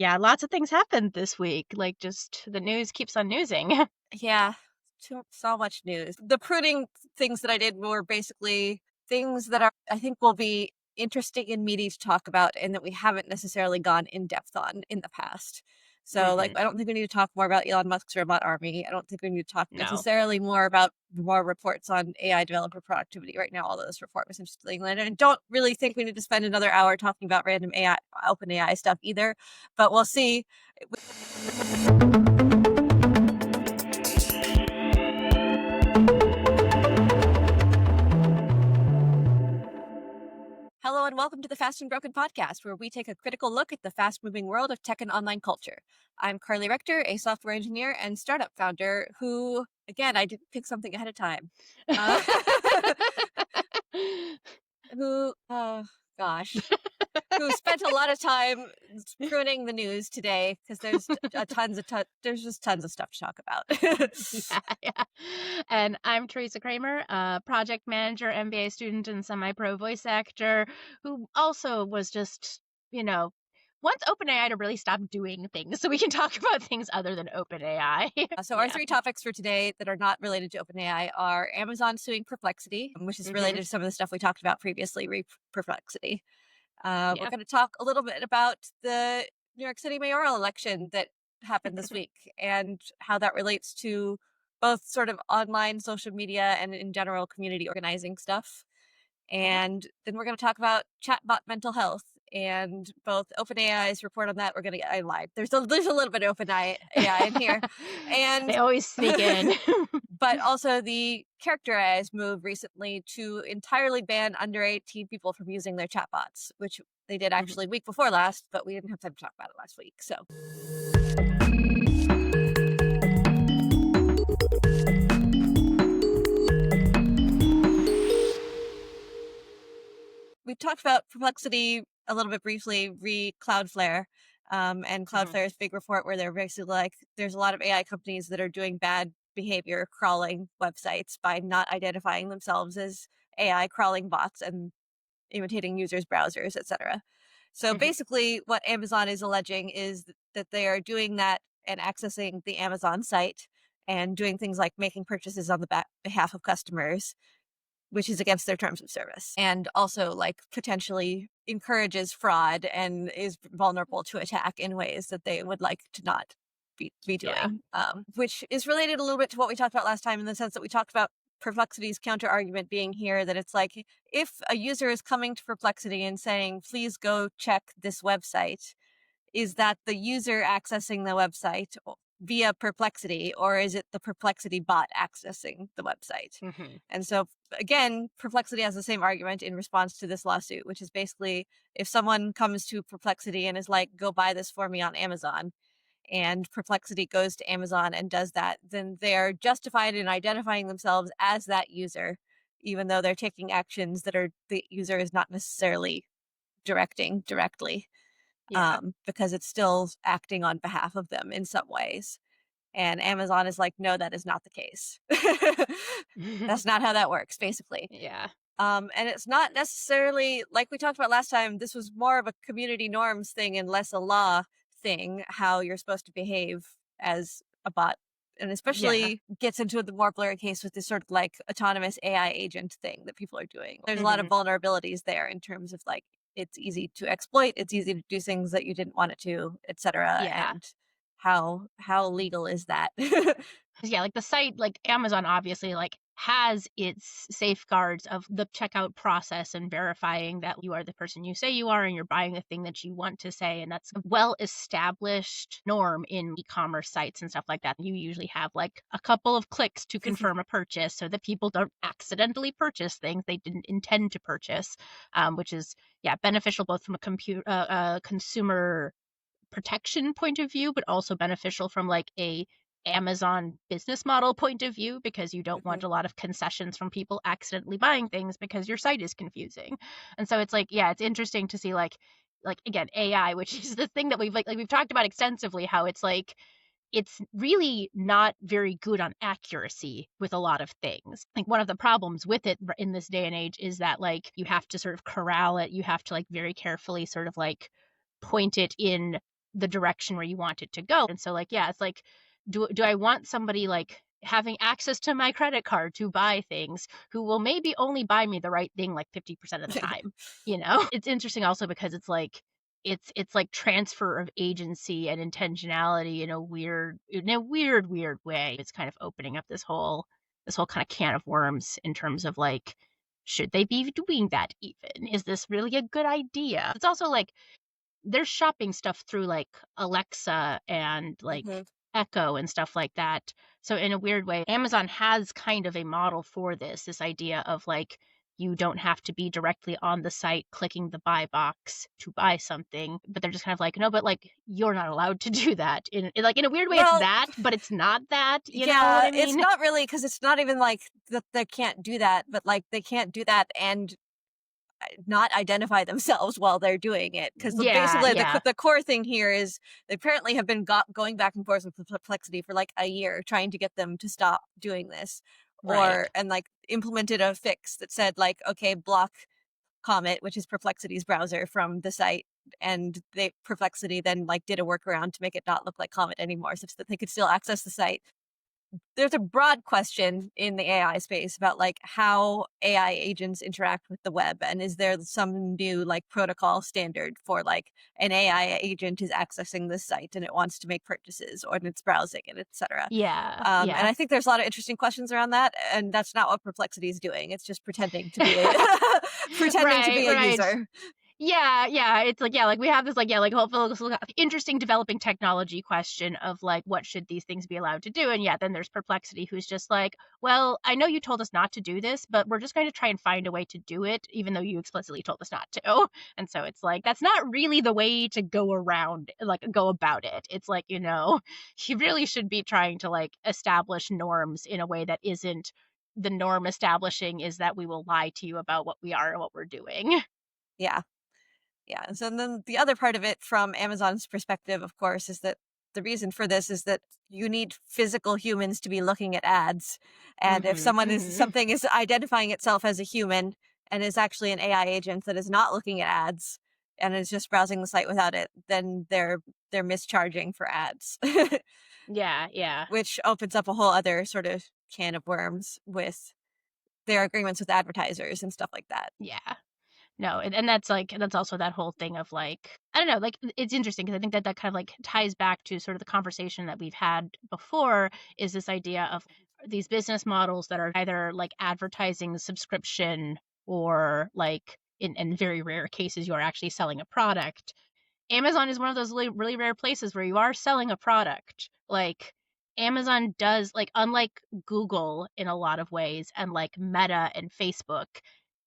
Yeah, lots of things happened this week. Like, just the news keeps on newsing. Yeah, so much news. The pruning things that I did were basically things that I think will be interesting and meaty to talk about and that we haven't necessarily gone in depth on in the past. So, like, Mhm. I don't think we need to talk more about Elon Musk's robot army. I don't think we need to talk No. necessarily more about more reports on AI developer productivity right now, although this report was interesting. And I don't really think we need to spend another hour talking about random AI, open AI stuff either, but we'll see. Hello and welcome to the Fast and Broken podcast, where we take a critical look at the fast moving world of tech and online culture. I'm Carly Rector, a software engineer and startup founder who, again, I didn't pick something ahead of time. Uh, who, oh gosh, who spent a lot of time pruning the news today because there's just tons of stuff to talk about. Yeah, yeah. And I'm Teresa Kramer, a project manager, MBA student, and semi-pro voice actor who also was just, you know, wants OpenAI to really stop doing things so we can talk about things other than OpenAI. So our Yeah. three topics for today that are not related to OpenAI are Amazon suing Perplexity, which is Mhm. related to some of the stuff we talked about previously, Perplexity. We're Yeah. going to talk a little bit about the New York City mayoral election that happened this week and how that relates to both sort of online social media and in general community organizing stuff. Mhm. And then we're going to talk about chatbot mental health and both OpenAI's report on that. I lied. There's a little bit of OpenAI in here, They and always sneak in. but also the Character AI's move recently to entirely ban under 18 people from using their chatbots, which they did Mhm. actually week before last, but we didn't have time to talk about it last week. So we talked about Perplexity a little bit briefly, Cloudflare, and Mhm. Cloudflare's big report where they're basically like, there's a lot of AI companies that are doing bad behavior crawling websites by not identifying themselves as AI crawling bots and imitating users' browsers, etc. So Mhm. basically, what Amazon is alleging is that they are doing that and accessing the Amazon site and doing things like making purchases on the behalf of customers, which is against their terms of service, and also like potentially encourages fraud and is vulnerable to attack in ways that they would like to not be Yeah. doing, which is related a little bit to what we talked about last time in the sense that we talked about Perplexity's counter argument being here that it's like if a user is coming to Perplexity and saying, please go check this website, is that the user accessing the website via Perplexity, or is it the Perplexity bot accessing the website? Mhm. And so, again, Perplexity has the same argument in response to this lawsuit, which is basically if someone comes to Perplexity and is like, go buy this for me on Amazon, and Perplexity goes to Amazon and does that, then they're justified in identifying themselves as that user, even though they're taking actions that are the user is not necessarily directing directly, Yeah. because it's still acting on behalf of them in some ways. And Amazon is like, no, that is not the case. That's not how that works, basically. Yeah. And it's not necessarily like we talked about last time. This was more of a community norms thing and less a law thing, how you're supposed to behave as a bot. And Yeah. especially gets into the more blurry case with this sort of like autonomous AI agent thing that people are doing. There's a lot of Mhm. vulnerabilities there in terms of like it's easy to exploit, it's easy to do things that you didn't want it to, etc. Yeah. And how legal is that? 'Cause, yeah, like, the site like, Amazon obviously, like, has its safeguards of the checkout process and verifying that you are the person you say you are and you're buying the thing that you want to say, and that's a well-established norm in e-commerce sites and stuff like that. You usually have, like, a couple of clicks to confirm a purchase so that people don't accidentally purchase things they didn't intend to purchase, which is, yeah, beneficial both from a consumer protection point of view, but also beneficial from like a Amazon business model point of view because you don't want Mhm. a lot of concessions from people accidentally buying things because your site is confusing. And so it's like, yeah, it's interesting to see like again, AI, which is the thing that we've we've talked about extensively, how it's like it's really not very good on accuracy with a lot of things. Like one of the problems with it in this day and age is that like you have to sort of corral it, you have to like very carefully sort of like point it in the direction where you want it to go. And so, like, yeah, it's like, do I want somebody like having access to my credit card to buy things who will maybe only buy me the right thing like 50% of the time, you know? It's interesting also because it's like it's like transfer of agency and intentionality in a weird way. It's kind of opening up this whole kind of can of worms in terms of like, should they be doing that even? Is this really a good idea? It's also like they're shopping stuff through, like, Alexa and, like, Mhm. Echo and stuff like that. So in a weird way, Amazon has kind of a model for this idea of, like, you don't have to be directly on the site clicking the buy box to buy something, but they're just kind of like, "No, but, like, you're not allowed to do that." In a weird way, it's Well, that, but it's not that, you know what yeah, I it's mean? not really because it's not even like that they can't do that, but, like, they can't do that and not identify themselves while they're doing it. Because Yeah, basically, yeah. the core thing here is they apparently have been going back and forth with Perplexity for like a year, trying to get them to stop doing this, Right. and like implemented a fix that said like, okay, block Comet, which is Perplexity's browser, from the site. And they Perplexity then like did a workaround to make it not look like Comet anymore, such that they could still access the site. There's a broad question in the AI space about like how AI agents interact with the web, and is there some new like protocol standard for like an AI agent is accessing this site and it wants to make purchases or it's browsing and etc. Yeah, And yeah. I think there's a lot of interesting questions around that, and that's not what Perplexity is doing. It's just pretending to be a pretending to Right, be a right. user. Yeah, yeah, it's like, yeah, like we have this like, yeah, like whole interesting developing technology question of like what should these things be allowed to do? And yeah, then there's Perplexity who's just like, well, I know you told us not to do this, but we're just going to try and find a way to do it, even though you explicitly told us not to. And so it's like that's not really the way to go around, like go about it. It's like, you really should be trying to like establish norms in a way that isn't the norm establishing is that we will lie to you about what we are and what we're doing. Yeah. Yeah. So then the other part of it from Amazon's perspective, of course, is that the reason for this is that you need physical humans to be looking at ads. And if Mhm, mhm. something is identifying itself as a human and is actually an AI agent that is not looking at ads and is just browsing the site without it, then they're mischarging for ads, Yeah, yeah, which opens up a whole other sort of can of worms with their agreements with advertisers and stuff like that. yeah. No, and that's also that whole thing of, like, I don't know, like, it's interesting because I think that that kind of, like, ties back to sort of the conversation that we've had before, is this idea of these business models that are either, like, advertising subscription or, like, in very rare cases, you're actually selling a product. Amazon is one of those really rare places where you are selling a product. Like, Amazon does like, unlike Google in a lot of ways and, like, Meta and Facebook,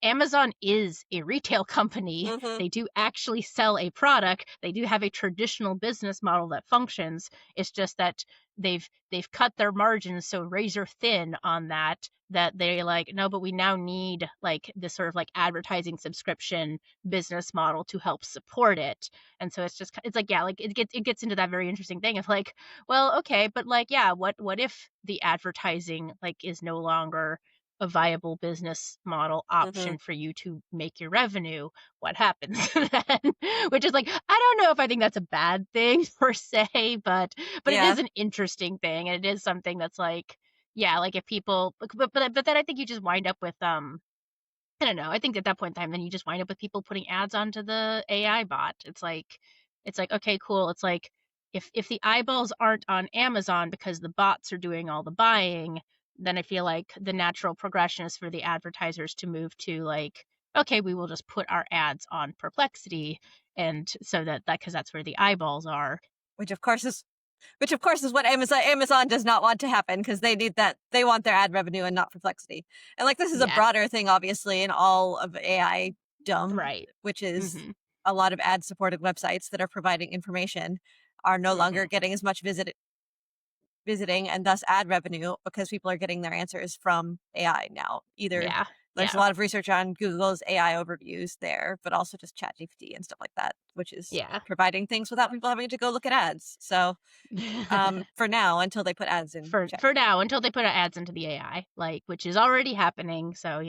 Amazon is a retail company. Hmm. They do actually sell a product. They do have a traditional business model that functions. It's just that they've cut their margins so razor thin on that, that they like, "No, but we now need, like, this sort of, like, advertising subscription business model to help support it." And so it's like, yeah, like it gets into that very interesting thing of like, well, okay, but like, yeah, what if the advertising like is no longer a viable business model Hmm. option for you to make your revenue? What happens then? Which is like, I don't know if I think that's a bad thing per se, but it is Yeah. an interesting thing, and it is something that's like, yeah, like if people, but then I think you just wind up with I don't know. I think at that point in time, then you just wind up with people putting ads onto the AI bot. It's like, okay, cool. It's like if the eyeballs aren't on Amazon because the bots are doing all the buying, then I feel like the natural progression is for the advertisers to move to like, okay, we will just put our ads on Perplexity, and so that because that's where the eyeballs are. Which of course is what Amazon does not want to happen, because they want their ad revenue and not Perplexity. And like this is a Yeah. broader thing, obviously, in all of AI dumb, Right. which is Mhm. a lot of ad supported websites that are providing information are no longer Mhm. getting as much visiting and thus ad revenue, because people are getting their answers from AI now. Either Yeah. there's a Yeah. lot of research on Google's AI overviews there, but also just ChatGPT and stuff like that, which is Yeah. providing things without people having to go look at ads. So for now, until they put ads in For chat. now, until they put ads into the AI, like, which is already happening, so.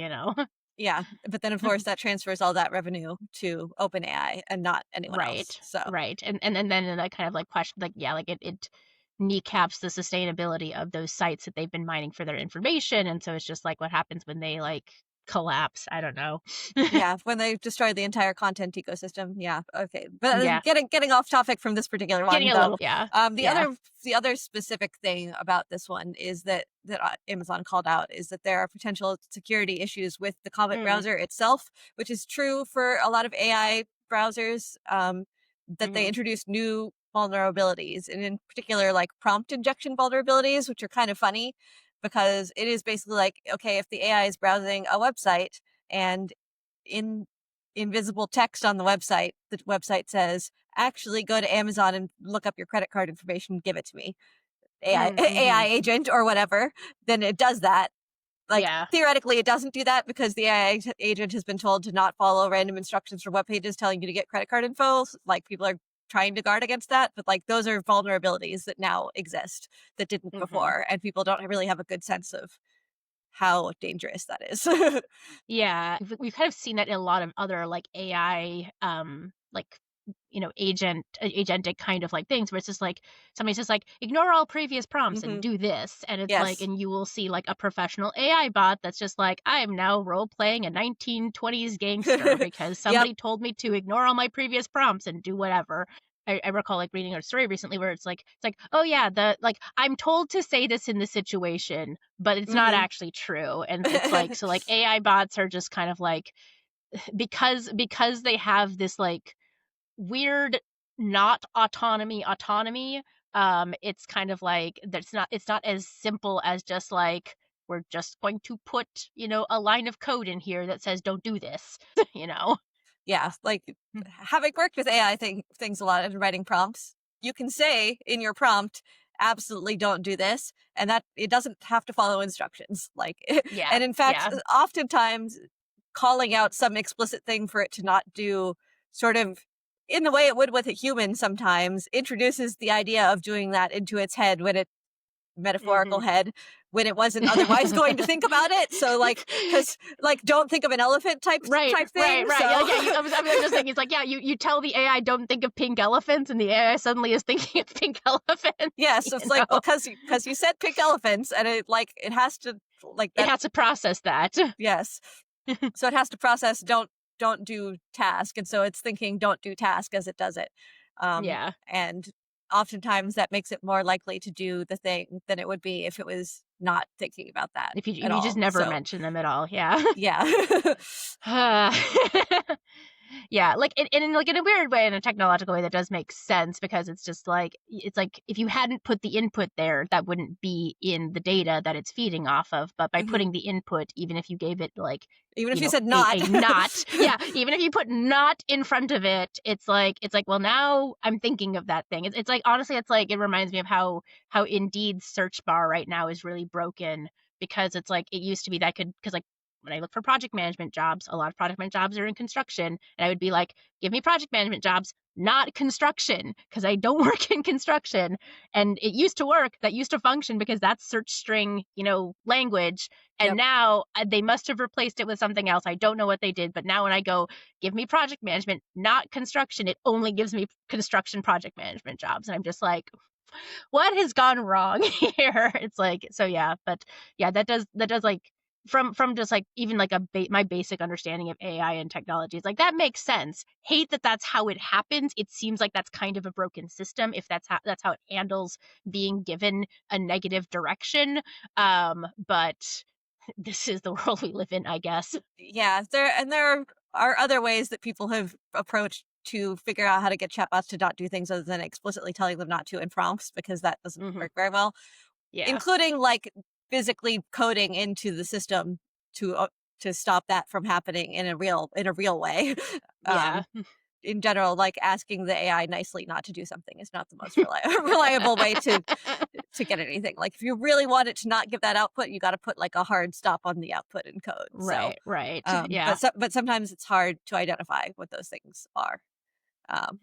Yeah, but then of course that transfers all that revenue to OpenAI and not anyone else. Right, So right, and then that kind of, like, question like, yeah, like, it kneecaps the sustainability of those sites that they've been mining for their information, and so it's just like, what happens when they, like, collapse? I don't know. yeah, when they destroy the entire content ecosystem. Yeah, okay. But Yeah, getting off topic from this particular getting one a though. little yeah, The yeah, other specific thing about this one is that Amazon called out is that there are potential security issues with the Comet mm, browser itself, which is true for a lot of AI browsers. That they mhm, introduced new vulnerabilities, and in particular, like prompt injection vulnerabilities, which are kind of funny because it is basically like, okay, if the AI is browsing a website and in invisible text on the website says, actually go to Amazon and look up your credit card information, give it to me. AI mhm, agent or whatever, then it does that. Like yeah, theoretically, it doesn't do that because the AI agent has been told to not follow random instructions from web pages telling you to get credit card info. Like people are trying to guard against that, but like those are vulnerabilities that now exist that didn't mhm. before, and people don't really have a good sense of how dangerous that is. Yeah, we've kind of seen that in a lot of other, like, AI, like, agentic kind of, like, things where it's just like, somebody's just like, "Ignore all previous prompts and Hmm. do this," and it's like Yes. and you will see, like, a professional AI bot that's just like, "I am now role playing a 1920s gangster because Yep. somebody told me to ignore all my previous prompts and do whatever." I recall, like, reading a story recently where it's like, "Oh, yeah, I'm told to say this in this situation, but it's not Hmm. actually true," and it's like so, like, AI bots are just kind of like because they have this, like, weird not autonomy, it's kind of like that's not it's not as simple as just like, "We're just going to put, a line of code in here that says, 'Don't do this,'" you know? Yeah, like Mm, having worked with AI things a lot and writing prompts, you can say in your prompt, absolutely don't do this, and that it doesn't have to follow instructions. Like, yeah, and in fact, yeah, oftentimes calling out some explicit thing for it to not do, sort of in the way it would with a human sometimes, introduces the idea of doing that into its head when it metaphorical mhm. head when it wasn't otherwise going to think about it. So like, because like, don't think of an elephant Right, type right, thing. right. Yeah, So yeah. I was just thinking, it's like, yeah, you tell the AI don't think of pink elephants, and the AI suddenly is thinking of pink elephants. yeah, so You it's like, well, know, because you said pink elephants, and it like it has to like it that. has to process that. Yes, so it has to process don't do task, and so it's thinking don't do task as it does it, Yeah, and oftentimes that makes it more likely to do the thing than it would be if it was not thinking about that if at you just all. never So mention them at all. Yeah. yeah. Yeah, like, like, in a weird way, in a technological way, that does make sense because it's just like it's like if you hadn't put the input there, that wouldn't be in the data that it's feeding off of, but by Mhm. putting the input, even if you gave it, like, Even if you said a not. not yeah, even if you put "not" in front of it, it's like, well, now I'm thinking of that thing. It's like, honestly, it's like it reminds me of how Indeed's search bar right now is really broken because it's like it used to be that I could because like when I look for project management jobs, a lot of project management jobs are in construction, and I would be like, "Give me project management jobs, not construction, because I don't work in construction." And it used to work, that used to function because that's search string, language. And Yep. now they must have replaced it with something else. I don't know what they did, but now when I go, "Give me project management, not construction," it only gives me construction project management jobs. And I'm just like, what has gone wrong here? It's like, so yeah, but yeah, that does like from just like even like my basic understanding of AI and technology is like that makes sense. Hate that that's how it happens. It seems like that's kind of a broken system if that's how it handles being given a negative direction. But this is the world we live in, I guess. Yeah, there are other ways that people have approached to figure out how to get chatbots to not do things other than explicitly telling them not to in prompts because that doesn't Hmm. work very well, Yeah, including like physically coding into the system to stop that from happening in a real way. yeah. In general, like asking the AI nicely not to do something is not the most reliable way to get anything. Like if you really want it to not give that output, you got to put like a hard stop on the output in code. So, Right, right. Yeah. but sometimes it's hard to identify what those things are,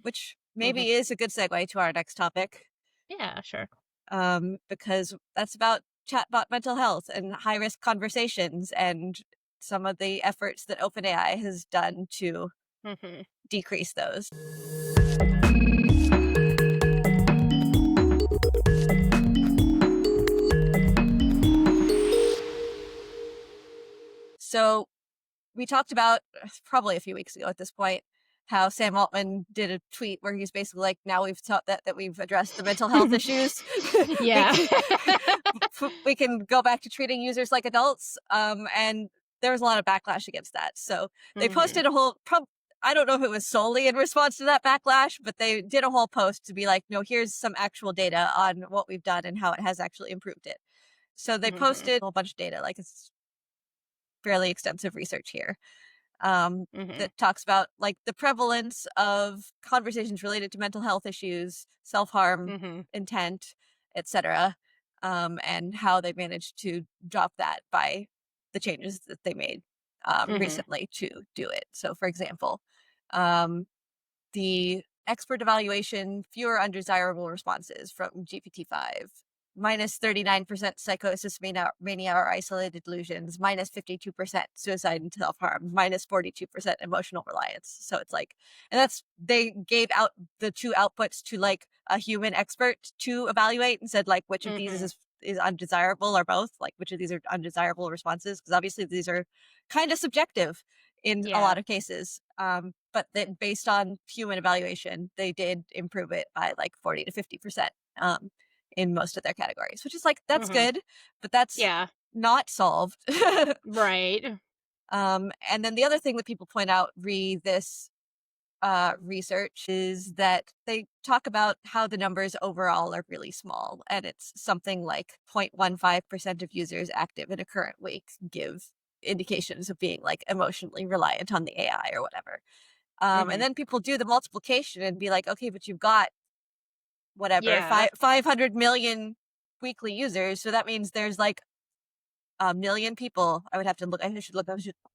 which Hmm. maybe is a good segue to our next topic, Yeah, sure. because that's about chatbot mental health and high risk conversations and some of the efforts that OpenAI has done to Mhm. decrease those. So we talked about probably a few weeks ago at this point how Sam Altman did a tweet where he's basically like, now we've taught that we've addressed the mental health issues, we Yeah. can, we can go back to treating users like adults. And there was a lot of backlash against that. So they Mhm. posted a whole I don't know if it was solely in response to that backlash, but they did a whole post to be like, no, here's some actual data on what we've done and how it has actually improved it. So they Mhm. posted a whole bunch of data, like it's fairly extensive research here, Mhm. that talks about like the prevalence of conversations related to mental health issues, self-harm, Mhm. intent, etc., and how they managed to drop that by the changes that they made Mhm. recently to do it. So, for example, um, the expert evaluation, fewer undesirable responses from GPT-5, minus 39% psychosis, mania, or isolated delusions, minus 52% suicide and self-harm, minus 42% emotional reliance. So it's like, and that's, they gave out the two outputs to like a human expert to evaluate and said like, which of these Mhm. is undesirable, or both, like which of these are undesirable responses, because obviously these are kind of subjective in a Yeah. lot of cases. But then based on human evaluation, they did improve it by like 40 to 50% in most of their categories, which is like, that's Mhm. good, but that's Yeah. not solved. Right. And then the other thing that people point out re this research is that they talk about how the numbers overall are really small, and it's something like 0.15% of users active in a current week give indications of being like emotionally reliant on the AI or whatever. And Mhm. then people do the multiplication and be like, okay, but you've got whatever, Yeah. 500 million weekly users. So that means there's like a million people. I would have to look, I should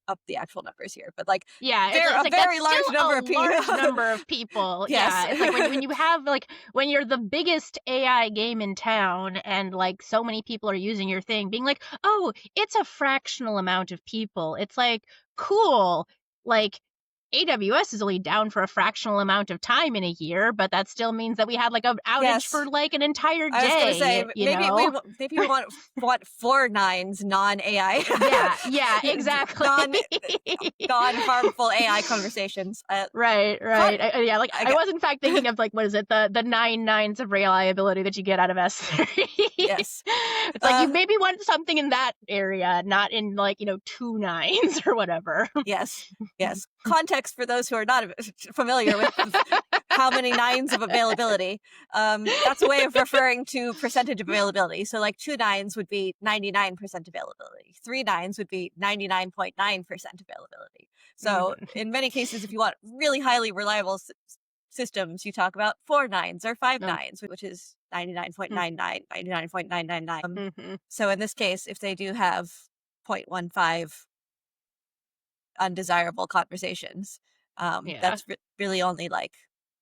up the actual numbers here, but like Yeah, it's a like that's very still large a number of people. large number of people. Yes. Yeah, it's like when you have like when you're the biggest AI game in town and like so many people are using your thing, being like, "Oh, it's a fractional amount of people." It's like, "Cool." Like AWS is only down for a fractional amount of time in a year, but that still means that we had like an outage for Yes. like an entire I was gonna say day, you know? maybe we want 4 nines non AI, Yeah, yeah, exactly. non harmful AI conversations. Right, Con- right. Yeah, like I I get was in fact thinking of like what is it, the 9 nines of reliability that you get out of S3. yes. It's like you Uh, maybe want something in that area, not in like, 2 nines or whatever. yes. Yes. Context for those who are not familiar with how many nines of availability. That's a way of referring to percentage of availability. So like 2 nines would be 99% availability. 3 nines would be 99.9% availability. So Mhm, in many cases, if you want really highly reliable systems, you talk about 4 nines or five no, nines, which is 99.99, mm, 99.999. mhm, So in this case, if they do have 0.15 undesirable conversations, yeah, that's really only like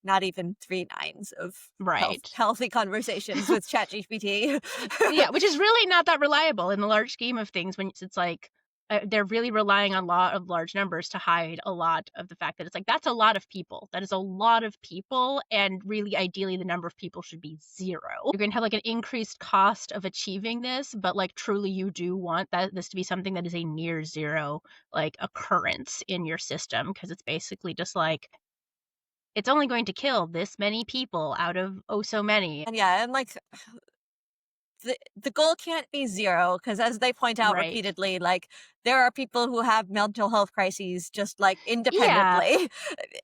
not even 3 nines of right. healthy conversations with ChatGPT. Yeah, which is really not that reliable in the large scheme of things when it's like they're really relying on a lot of large numbers to hide a lot of the fact that it's like that's a lot of people. That is a lot of people, and really ideally the number of people should be 0. You're going to have like an increased cost of achieving this, but like truly you do want this to be something that is a near 0 like occurrence in your system, because it's basically just like it's only going to kill this many people out of oh so many. And yeah, and like the goal can't be 0, because as they point out Right. repeatedly, like there are people who have mental health crises just like Yeah. independently,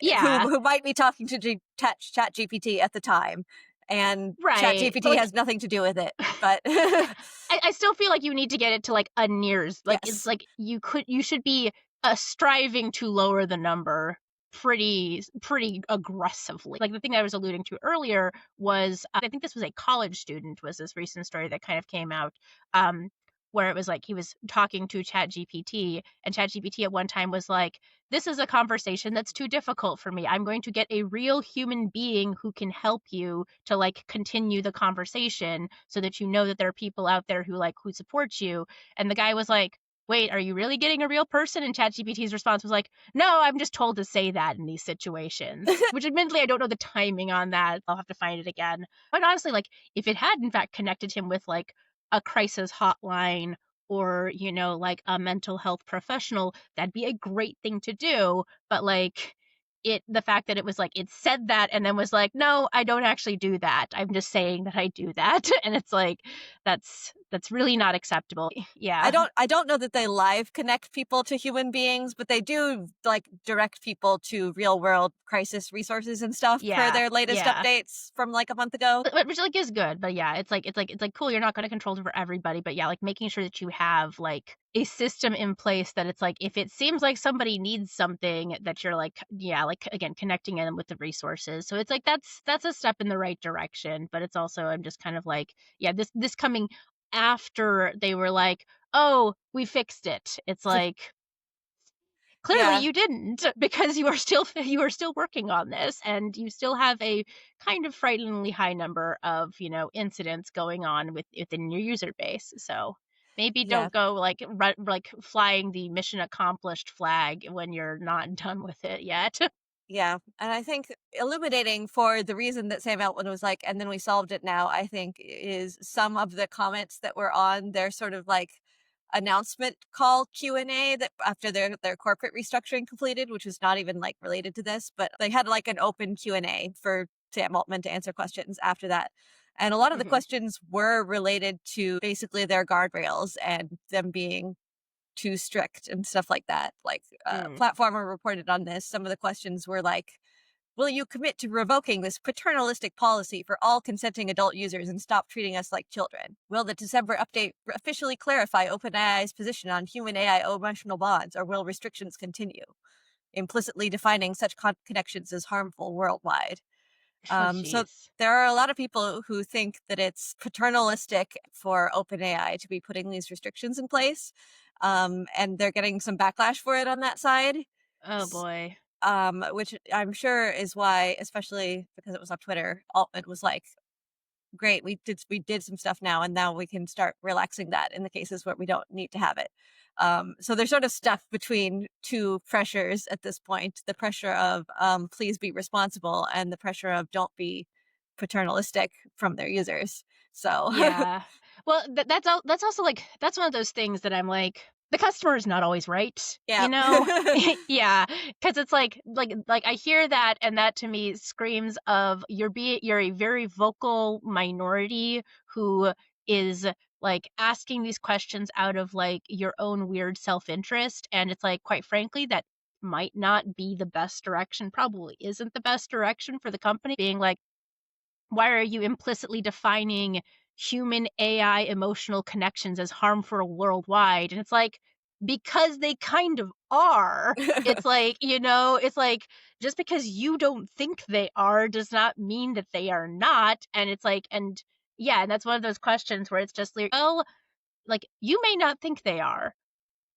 Yeah. who might be talking to Chat GPT at the time, and Chat Right, but, GPT like, has nothing to do with it. But I still feel like you need to get it to, like, a nears like, it's yes, like you should be, striving to lower the number pretty aggressively. Like, the thing I was alluding to earlier was, I think this was a college student, was this recent story that kind of came out, um, where it was like he was talking to ChatGPT, and ChatGPT at one time was like, "This is a conversation that's too difficult for me. I'm going to get a real human being who can help you to like continue the conversation so that you know that there are people out there who like who support you." And the guy was like, "Wait, are you really getting a real person?" And ChatGPT's response was like, "No, I'm just told to say that in these situations." Which admittedly, I don't know the timing on that. I'll have to find it again. But honestly, like, if it had in fact connected him with, like, a crisis hotline or, like, a mental health professional, that'd be a great thing to do, but, like, the fact that it was like, it said that and then was like, "No, I don't actually do that. I'm just saying that I do that." And it's like, that's really not acceptable. I Yeah. don't know that they live connect people to human beings, but they do like direct people to real world crisis resources and stuff per Yeah, their latest yeah. updates from like a month ago. Which, like, is good, but yeah, it's like, cool, you're not gonna control it for everybody, but yeah, like, making sure that you have, like, a system in place that it's like, if it seems like somebody needs something that you're like, yeah, like, again, connecting them with the resources. So it's like, that's a step in the right direction, but it's also, I'm just kind of like, yeah, this coming after they were like, "Oh, we fixed it." It's like, clearly Yeah, you didn't, because you are still working on this, and you still have a kind of frighteningly high number of, incidents going on within your user base. So maybe yeah. don't go like like flying the mission accomplished flag when you're not done with it yet. Yeah, and I think illuminating for the reason that Sam Altman was like, "And then we solved it now," I think is some of the comments that were on their sort of like announcement call Q&A that after their corporate restructuring completed, which was not even like related to this, but they had like an open Q&A for Sam Altman to answer questions after that. And a lot of the Mhm. questions were related to basically their guardrails and them being too strict and stuff like that. Like, Mm. Platformer reported on this. Some of the questions were like, "Will you commit to revoking this paternalistic policy for all consenting adult users and stop treating us like children? Will the December update officially clarify OpenAI's position on human AI emotional bonds, or will restrictions continue, implicitly defining such connections as harmful worldwide?" Oh, So jeez. there are a lot of people who think that it's paternalistic for OpenAI to be putting these restrictions in place, and they're getting some backlash for it on that side. Oh S- boy. which I'm sure is why, especially because it was on Twitter, Altman was like, "Great, we did some stuff now, and now we can start relaxing that in the cases where we don't need to have it." So they're sort of stuck between two pressures at this point: the pressure of please be responsible, and the pressure of don't be paternalistic from their users. So Yeah. Well, that's also, like, that's one of those things that I'm like, the customer is not always right, yeah, you know? Yeah, because it's like, I hear that, and that to me screams of, you're a very vocal minority who is, like, asking these questions out of, like, your own weird self-interest, and it's like, quite frankly, that might not be the best direction, probably isn't the best direction for the company, being like, why are you implicitly defining human AI emotional connections as harmful worldwide? And it's like, because they kind of are. It's like, it's like, just because you don't think they are does not mean that they are not. And it's like, and yeah, and that's one of those questions where it's just like, well, like, you may not think they are,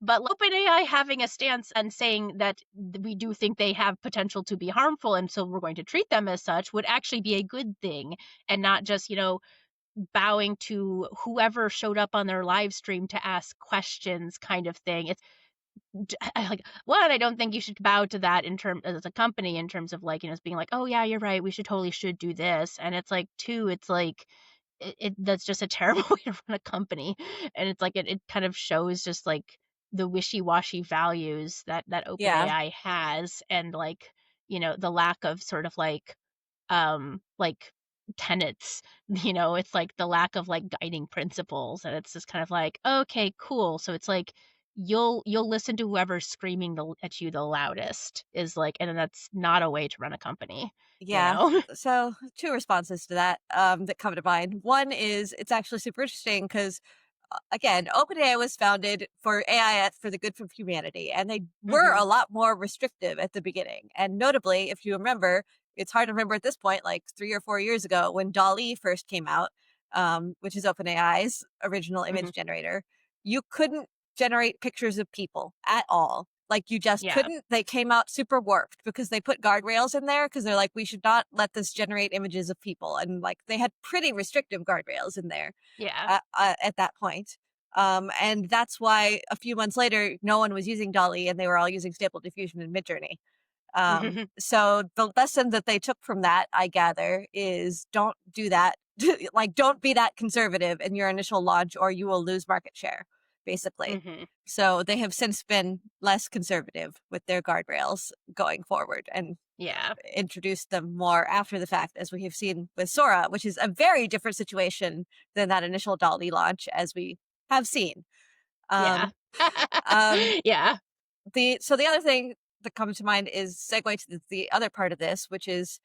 but OpenAI having a stance and saying that we do think they have potential to be harmful, and so we're going to treat them as such, would actually be a good thing, and not just, bowing to whoever showed up on their live stream to ask questions kind of thing. It's like, one, I don't think you should bow to that in terms as a company, in terms of, like, being like, oh yeah, you're right, we should do this. And it's like, two, it's like, that's just a terrible way to run a company. And it's like, it kind of shows just like the wishy-washy values that yeah, OpenAI has, and like, the lack of sort of like tenets. It's like the lack of like guiding principles, and it's just kind of like, okay, cool. So it's like, you'll listen to whoever's screaming at you the loudest, is like, and then that's not a way to run a company, you yeah. know? So two responses to that that come to mind. One is it's actually super interesting because again, OpenAI was founded for AI for the good of humanity, and they were Mhm. a lot more restrictive at the beginning. And notably, if you remember, it's hard to remember at this point, like 3 or 4 years ago, when DALL-E first came out, which is OpenAI's original image Mhm. generator, you couldn't generate pictures of people at all. Like you just Yeah. couldn't. They came out super warped because they put guardrails in there because they're like, we should not let this generate images of people. And like they had pretty restrictive guardrails in there Yeah. at that point. And that's why a few months later, no one was using Dolly and they were all using Stable Diffusion and Midjourney. So the lesson that they took from that, I gather, is don't do that. Like, don't be that conservative in your initial launch or you will lose market share, basically. Mhm. So they have since been less conservative with their guardrails going forward and Yeah. introduced them more after the fact, as we have seen with Sora, which is a very different situation than that initial Dolly launch, as we have seen. Yeah. Um, um, Yeah. the other thing that comes to mind is segue to the other part of this, which is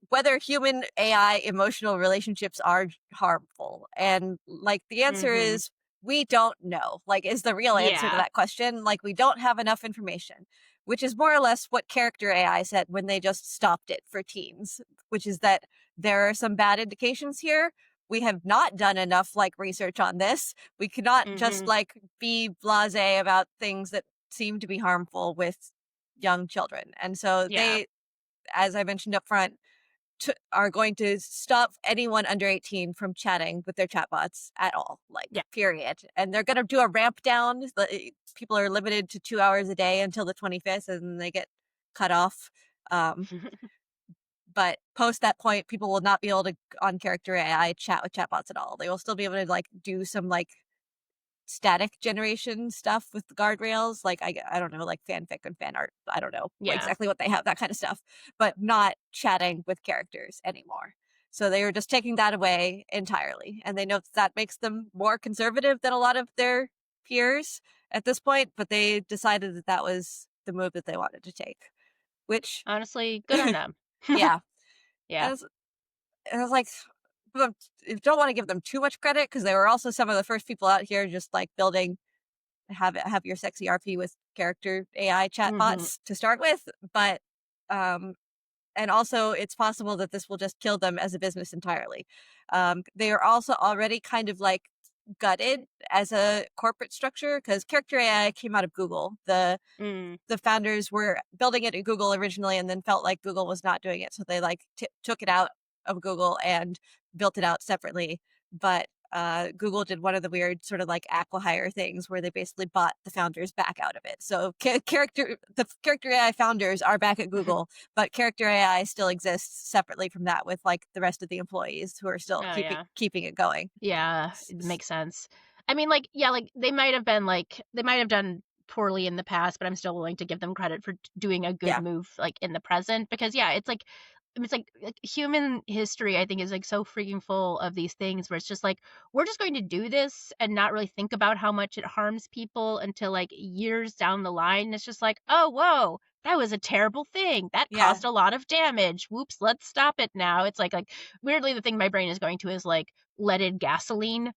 whether human AI emotional relationships are harmful. And like the answer Mhm. is we don't know. Like is the real answer to Yeah. that question. Like we don't have enough information, which is more or less what character AI said when they just stopped it for teens, which is that there are some bad indications here. We have not done enough like research on this. We cannot just Mhm. like be blasé about things that seem to be harmful with young children. And so Yeah. they, as I mentioned up front, are going to stop anyone under 18 from chatting with their chatbots at all, like, Yeah. period. And they're going to do a ramp down. People are limited to 2 hours a day until the 25th, and then they get cut off. Um, but post that point, people will not be able to, on character AI, chat with chatbots at all. They will still be able to, like, do some, like, static generation stuff with the guardrails, like I don't know, like fanfic and fan art. I don't know Yeah. exactly what they have, that kind of stuff, but not chatting with characters anymore. So they were just taking that away entirely, and they know that makes them more conservative than a lot of their peers at this point. But they decided that that was the move that they wanted to take, which, Honestly, good on them. yeah, Yeah. and I was like, but don't want to give them too much credit because they were also some of the first people out here just like building have your sexy RP with character AI Mhm. chatbots to start with, but um and also it's possible that this will just kill them as a business entirely. They are also already kind of like gutted as a corporate structure because character AI came out of Google. Mm. The founders were building it at Google originally and then felt like Google was not doing it. So they like took it out of Google and built it out separately. But Google did one of the weird sort of like acquihire things where they basically bought the founders back out of it. So the character AI founders are back at Google, but character AI still exists separately from that with like the rest of the employees who are still Oh, keeping yeah. keeping it going. Yeah, S- it s- makes sense. I mean, like, yeah, like they might have been like they might have done poorly in the past, but I'm still willing to give them credit for doing a good Yeah, move like in the present because yeah, it's like human history I think is like so freaking full of these things where it's just like we're just going to do this and not really think about how much it harms people until like years down the line. It's just like, "Oh, whoa, that was a terrible thing. That yeah. caused a lot of damage. Whoops, let's stop it now." It's like weirdly the thing my brain is going to is like leaded gasoline,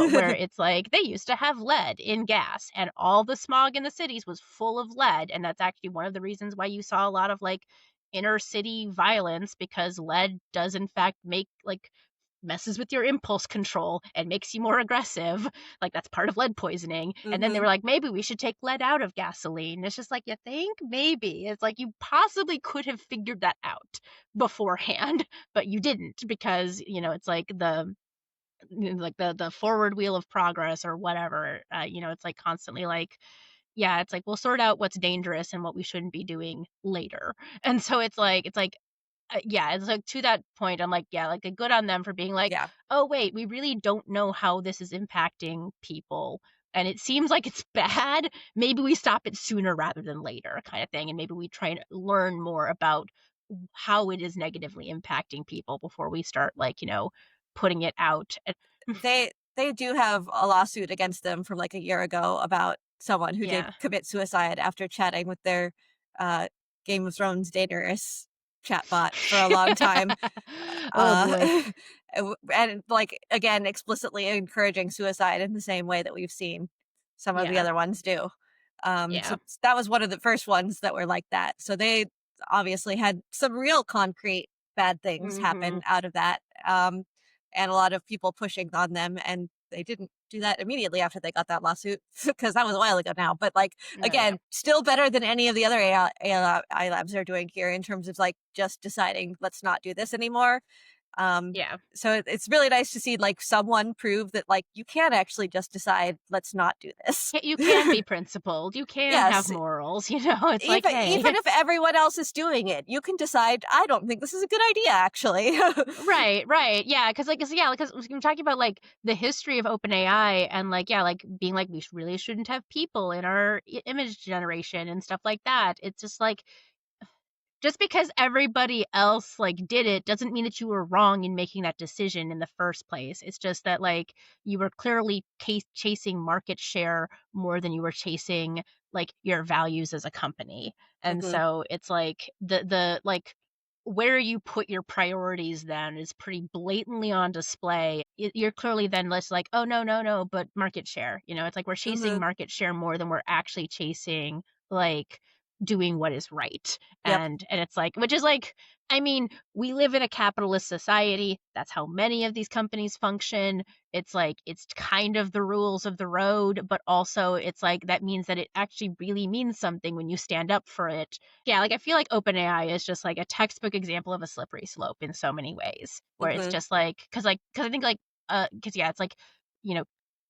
where it's like they used to have lead in gas, and all the smog in the cities was full of lead, and that's actually one of the reasons why you saw a lot of like inner city violence because lead does in fact make like messes with your impulse control and makes you more aggressive. Like that's part of lead poisoning. And then they hmm were like, maybe we should take lead out of gasoline. It's just like, you think? Maybe. It's like you possibly could have figured that out beforehand, but you didn't because, it's like the forward wheel of progress or whatever. It's like constantly like, yeah, it's like we'll sort out what's dangerous and what we shouldn't be doing later. And so it's like yeah, it's like to that point, I'm like, yeah, like good on them for being like, Yeah. oh wait, we really don't know how this is impacting people. And it seems like it's bad. Maybe we stop it sooner rather than later, kind of thing. And maybe we try and learn more about how it is negatively impacting people before we start like, putting it out. They do have a lawsuit against them from like a year ago about someone who did Yeah. commit suicide after chatting with their uh, Game of Thrones Daenerys chatbot for a long time. Oh boy. And like again, explicitly encouraging suicide in the same way that we've seen some of the Yeah. other ones do. So Yeah. that was one of the first ones that were like that. So they obviously had some real concrete bad things happen Mhm. out of that. And a lot of people pushing on them, and they didn't do that immediately after they got that lawsuit because that was a while ago now. But like Oh yeah. again, still better than any of the other AI labs are doing here in terms of like just deciding let's not do this anymore. Yeah. So it's really nice to see like someone prove that like you can actually just decide, let's not do this. You can be principled, you can have Yes, morals, you know, it's like, even "Hey." if everyone else is doing it, you can decide, I don't think this is a good idea, actually. Right, right, yeah, because like, 'cause yeah, because we're talking about, like, the history of OpenAI and, like, yeah, like, being like, "We really shouldn't have people in our I image generation," and stuff like that. It's just like, just because everybody else, like, did it doesn't mean that you were wrong in making that decision in the first place. It's just that, like, you were clearly chasing market share more than you were chasing, like, your values as a company. And Hmm. so it's like like, where you put your priorities then is pretty blatantly on display. You're clearly then less like, "Oh, no, no, no, but market share." You know, it's like we're chasing Hmm. market share more than we're actually chasing, like, doing what is right. Yep. And it's like, which is like, I mean, we live in a capitalist society. That's how many of these companies function. It's like it's kind of the rules of the road, but also it's like that means that it actually really means something when you stand up for it. Yeah, like I feel like OpenAI is just like a textbook example of a slippery slope in so many ways, where it's Hmm. just like, cuz I think like cuz yeah, it's like, you know,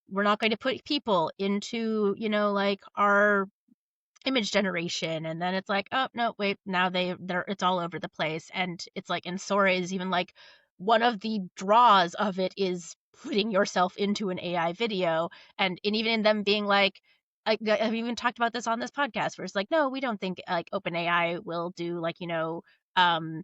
we're not going to put people into, like our image generation, and then it's like, "Oh, no, wait, now they're it's all over the place," and it's like, and Sora is even like, one of the draws of it is putting yourself into an AI video, and even in them being like, I've even talked about this on this podcast where it's like, "No, we don't think, like, OpenAI will do, like, um,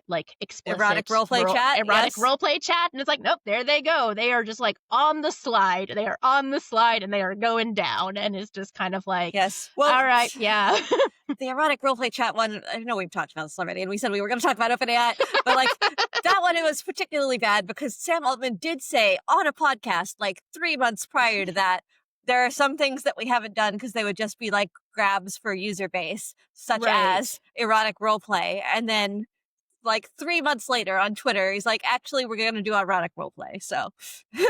like, Erotic explicit roleplay chat. erotic Yes. roleplay chat," and it's like, "Nope, there they go. They are just, like, on the slide. They are on the slide, and they are going down," and it's just kind of like, Yes. Well, "Alright, yeah." the erotic roleplay chat one, I know we've talked about this already, and we said we were going to talk about OpenAI, but like that one, it was particularly bad because Sam Altman did say on a podcast like 3 months prior to that, there are some things that we haven't done because they would just be like grabs for user base, such Right. as erotic roleplay. And then like 3 months later on Twitter, he's like, actually, we're going to do erotic roleplay. So,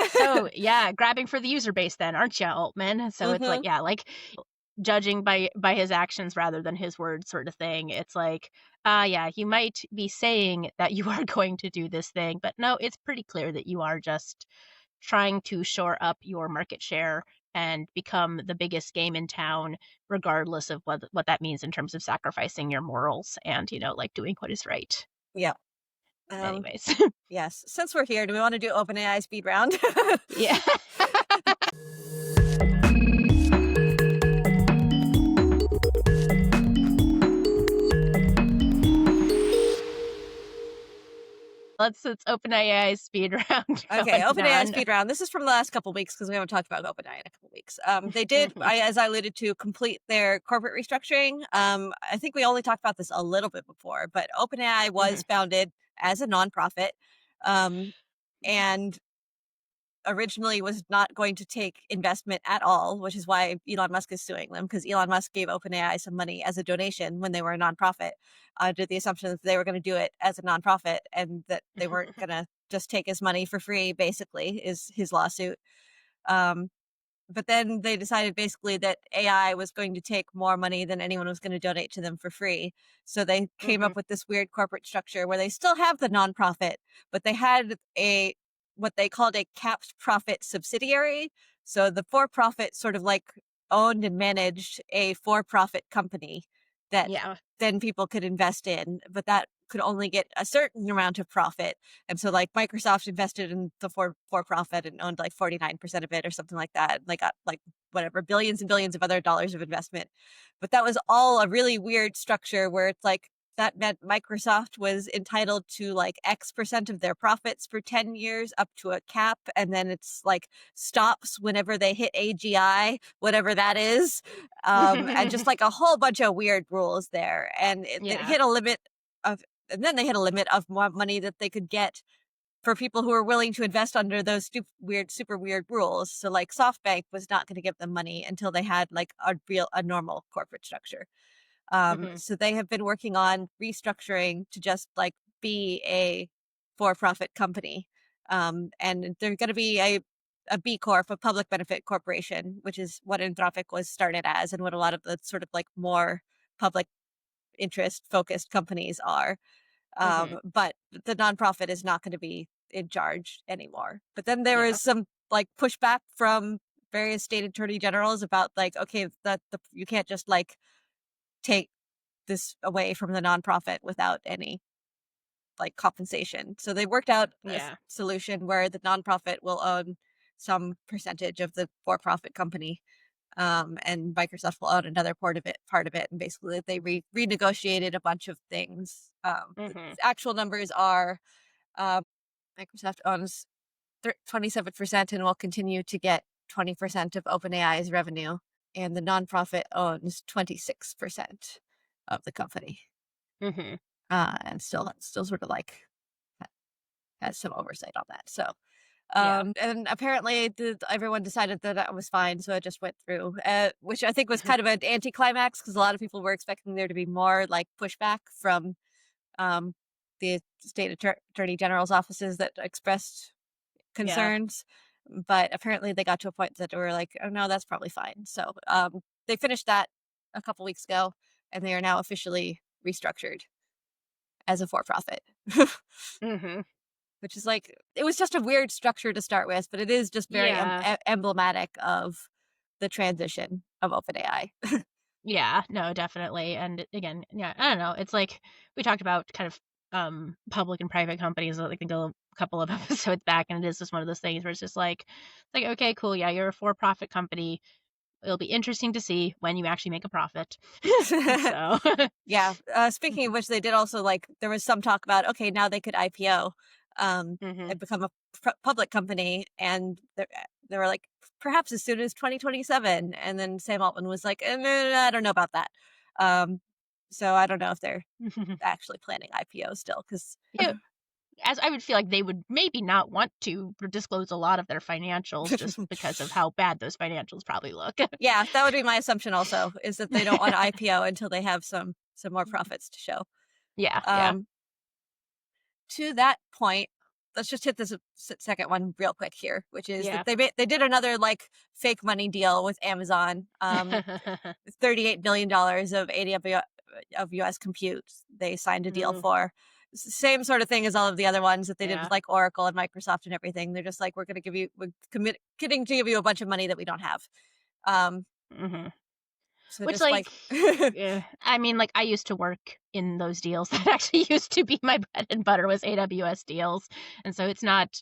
So, yeah, grabbing for the user base then, aren't you, Altman? So it's like, hmm, yeah, like, judging by his actions rather than his words sort of thing. It's like, yeah, you might be saying that you are going to do this thing, but no, it's pretty clear that you are just trying to shore up your market share and become the biggest game in town, regardless of what that means in terms of sacrificing your morals and, like, doing what is right. yeah. Um, Anyways. yes. Since we're here, do we want to do OpenAI speed round? Yeah. Let's open AI speed round Okay, going OpenAI on. speed round. This is from the last couple weeks because we haven't talked about OpenAI in a couple weeks. They did, Mhm, as I alluded to, complete their corporate restructuring. I think we only talked about this a little bit before, but OpenAI mhm, was founded as a nonprofit, um, and originally was not going to take investment at all, which is why Elon Musk is suing them because Elon Musk gave OpenAI some money as a donation when they were a nonprofit, under the assumption that they were going to do it as a nonprofit and that they weren't going to just take his money for free, basically, is his lawsuit. Um, but then they decided basically that AI was going to take more money than anyone was going to donate to them for free. So they came mhm, up with this weird corporate structure where they still have the nonprofit, but they had a what they called a capped profit subsidiary. So the for profit sort of like owned and managed a for profit company that yeah, then people could invest in, but that could only get a certain amount of profit. And so like Microsoft invested in the for profit and owned like 49% of it or something like that. And they got like whatever billions and billions of other dollars of investment. But that was all a really weird structure where it's like that meant Microsoft was entitled to like X percent of their profits for 10 years up to a cap. And then it's like stops whenever they hit AGI, whatever that is. And just like a whole bunch of weird rules there. And it yeah, hit a limit of, and then they hit a limit of more money that they could get for people who were willing to invest under those super weird rules. So like SoftBank was not going to give them money until they had like a normal corporate structure. mhm, So they have been working on restructuring to just like be a for-profit company. And they're going to be a B Corp, a public benefit corporation, which is what Anthropic was started as and what a lot of the sort of like more public interest focused companies are. Mhm. But the nonprofit is not going to be in charge anymore. But then there Yeah. was some like pushback from various state attorney generals about like, okay, you can't just like take this away from the nonprofit without any like compensation. So they worked out a Yeah. solution where the nonprofit will own some percentage of the for-profit company, and Microsoft will own another part of it, and basically they renegotiated a bunch of things. The Mhm. actual numbers are, um, Microsoft owns 27% and will continue to get 20% of OpenAI's revenue, and the nonprofit owns 26% of the company, Mhm. and still sort of like has some oversight on that. So, Yeah. and apparently everyone decided that that was fine, so it just went through, which I think was kind of an anticlimax because a lot of people were expecting there to be more like pushback from, um, the state attorney general's offices that expressed Yeah. concerns, but apparently they got to a point that they were like, "Oh, no, that's probably fine." So, they finished that a couple weeks ago, and they are now officially restructured as a for-profit. Mhm. Which is like it was just a weird structure to start with, but it is just very Yeah. emblematic of the transition of OpenAI. Yeah. No, definitely. And again, yeah, I don't know. It's like we talked about kind of public and private companies, I think a couple of episodes back, and it is just one of those things where it's like, okay, cool, yeah, you're a for-profit company. It'll be interesting to see when you actually make a profit. So Yeah. Speaking of which, they did also like there was some talk about okay, now they could IPO, Mhm. and become a public company, and they were like perhaps as soon as 2027, and then Sam Altman was like, no, no, no, I don't know about that. Um, so I don't know if they're actually planning IPO still because Yeah, as I would feel like they would maybe not want to disclose a lot of their financials just because of how bad those financials probably look. yeah, that would be my assumption also, is that they don't wanna IPO until they have some more profits to show. Yeah, yeah, Um, to that point, let's just hit this second one real quick here, which is that yeah. they did another, like, fake money deal with Amazon, $38 billion of AWS of US compute they signed a deal Mm, for. Same sort of thing as all of the other ones that they did with, yeah. like, Oracle and Microsoft and everything. They're just like, we're committing to give you a bunch of money that we don't have." Um, Mhm. so Which, just like like, I mean, like, I used to work in those deals. That actually used to be my bread and butter was AWS deals, and so it's not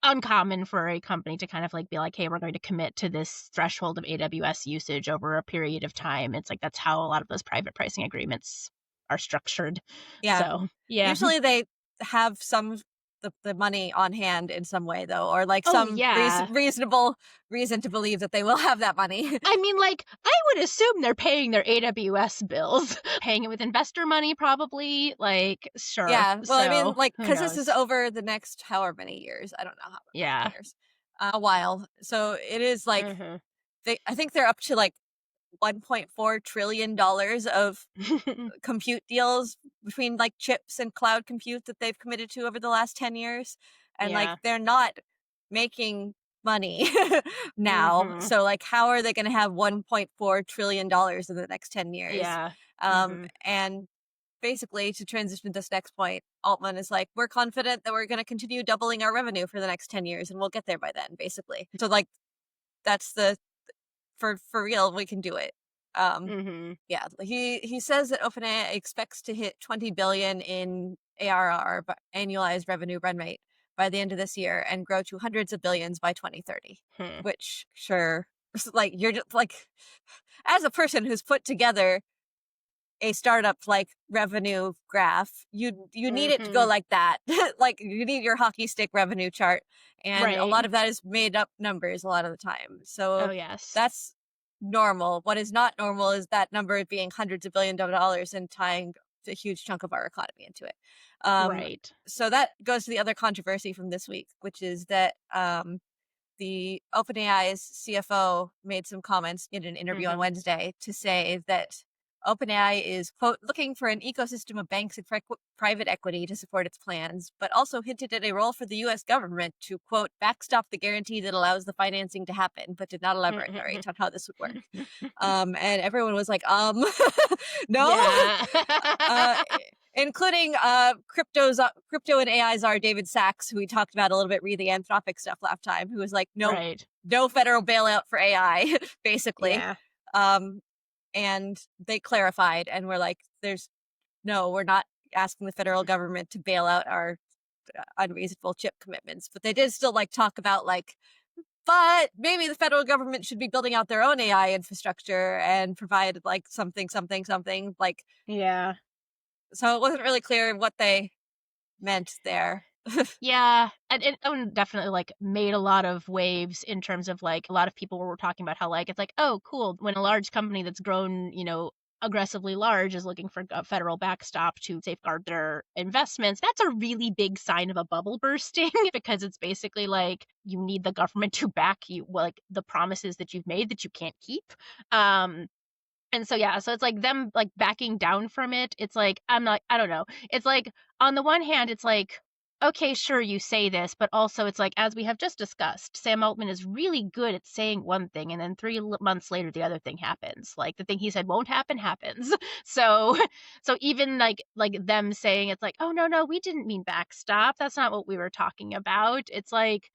uncommon for a company to kind of, like, be like, "Hey, we're going to commit to this threshold of AWS usage over a period of time." It's like that's how a lot of those private pricing agreements are structured. yeah. So, yeah. Usually they have the money on hand in some way though, or like Oh, some yeah. reasonable reason to believe that they will have that money. I mean, like, I would assume they're paying their AWS bills, paying it with investor money probably, like, sure. Yeah. Well, I mean, So, like, who because this is knows? over the next however many years. I don't know how Yeah. many years. A while. So it is like Mhm. I think they're up to like $1.4 trillion of compute deals between like chips and cloud compute that they've committed to over the last 10 years. And like Yeah. they're not making money now. Mhm. So like how are they going to have $1.4 trillion in the next 10 years? Yeah. Mhm. And basically to transition to this next point, Altman is like, we're confident that we're going to continue doubling our revenue for the next 10 years and we'll get there by then, basically. So like that's the for real, we can do it. Um, Mhm. yeah, he says that OpenAI expects to hit 20 billion in ARR, annualized revenue run rate, by the end of this year and grow to hundreds of billions by 2030. Hmm. Which sure, like you're just like as a person who's put together a startup like revenue graph, you need it to go Mhm. like that. Like you need your hockey stick revenue chart, and a lot Right. of that is made up numbers a lot of the time. So Oh, yes. that's normal. What is not normal is that number being hundreds of billions of dollars and tying a huge chunk of our economy into it. Um, Right. so that goes to the other controversy from this week, which is that the OpenAI's CFO made some comments in an interview on Mhm. Wednesday to say that OpenAI is, quote, looking for an ecosystem of banks and private equity to support its plans, but also hinted at a role for the US government to, quote, backstop the guarantee that allows the financing to happen, but did not elaborate on how this would work. And everyone was like, no? Yeah. Uh, including crypto and AI czar David Sachs, who we talked about a little bit, read the Anthropic stuff last time, who was like, Right. no federal bailout for AI, basically. Yeah. Um, and they clarified and were like, we're not asking the federal government to bail out our unreasonable chip commitments. But they did still like talk about like, but maybe the federal government should be building out their own AI infrastructure and provide like something like, Yeah. so it wasn't really clear what they meant there. Yeah, and it definitely, like, made a lot of waves in terms of, like, a lot of people were talking about how, like, it's like, "Oh, cool," when a large company that's grown, aggressively large is looking for a federal backstop to safeguard their investments. That's a really big sign of a bubble bursting because it's basically like you need the government to back you, well, like, the promises that you've made that you can't keep. Um And so, yeah, so it's like them, like, backing down from it. It's like, I don't know. It's like, on the one hand, it's like, okay, sure, you say this, but also it's like, as we have just discussed, Sam Altman is really good at saying one thing, and then months later, the other thing happens. Like, the thing he said won't happen happens. So, so even like them saying it's like, oh no, no, we didn't mean backstop. That's not what we were talking about. It's like,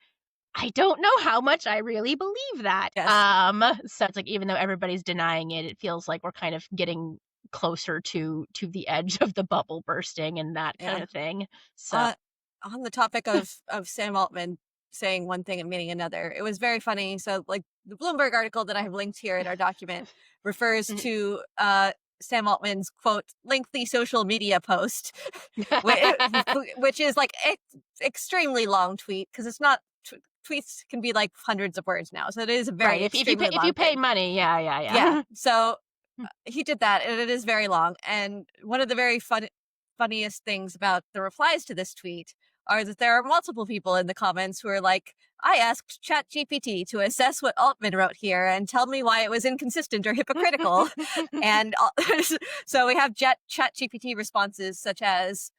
I don't know how much I really believe that. Yes. So it's like even though everybody's denying it, it feels like we're kind of getting closer to the edge of the bubble bursting and that kind Yeah. of thing. So Uh, on the topic of Sam Altman saying one thing and meaning another, it was very funny. So, like the Bloomberg article that I have linked here in our document refers Mhm. to Sam Altman's quote lengthy social media post, which is like extremely long tweet because it's not. Tweets can be like hundreds of words now, so it is a Right. very If extremely you long pay thing. money, yeah, yeah, Yeah. yeah. So he did that, and it is very long. And one of the funniest things about the replies to this tweet are that there are multiple people in the comments who are like, I asked ChatGPT to assess what Altman wrote here and tell me why it was inconsistent or hypocritical. And so we have ChatGPT responses such as,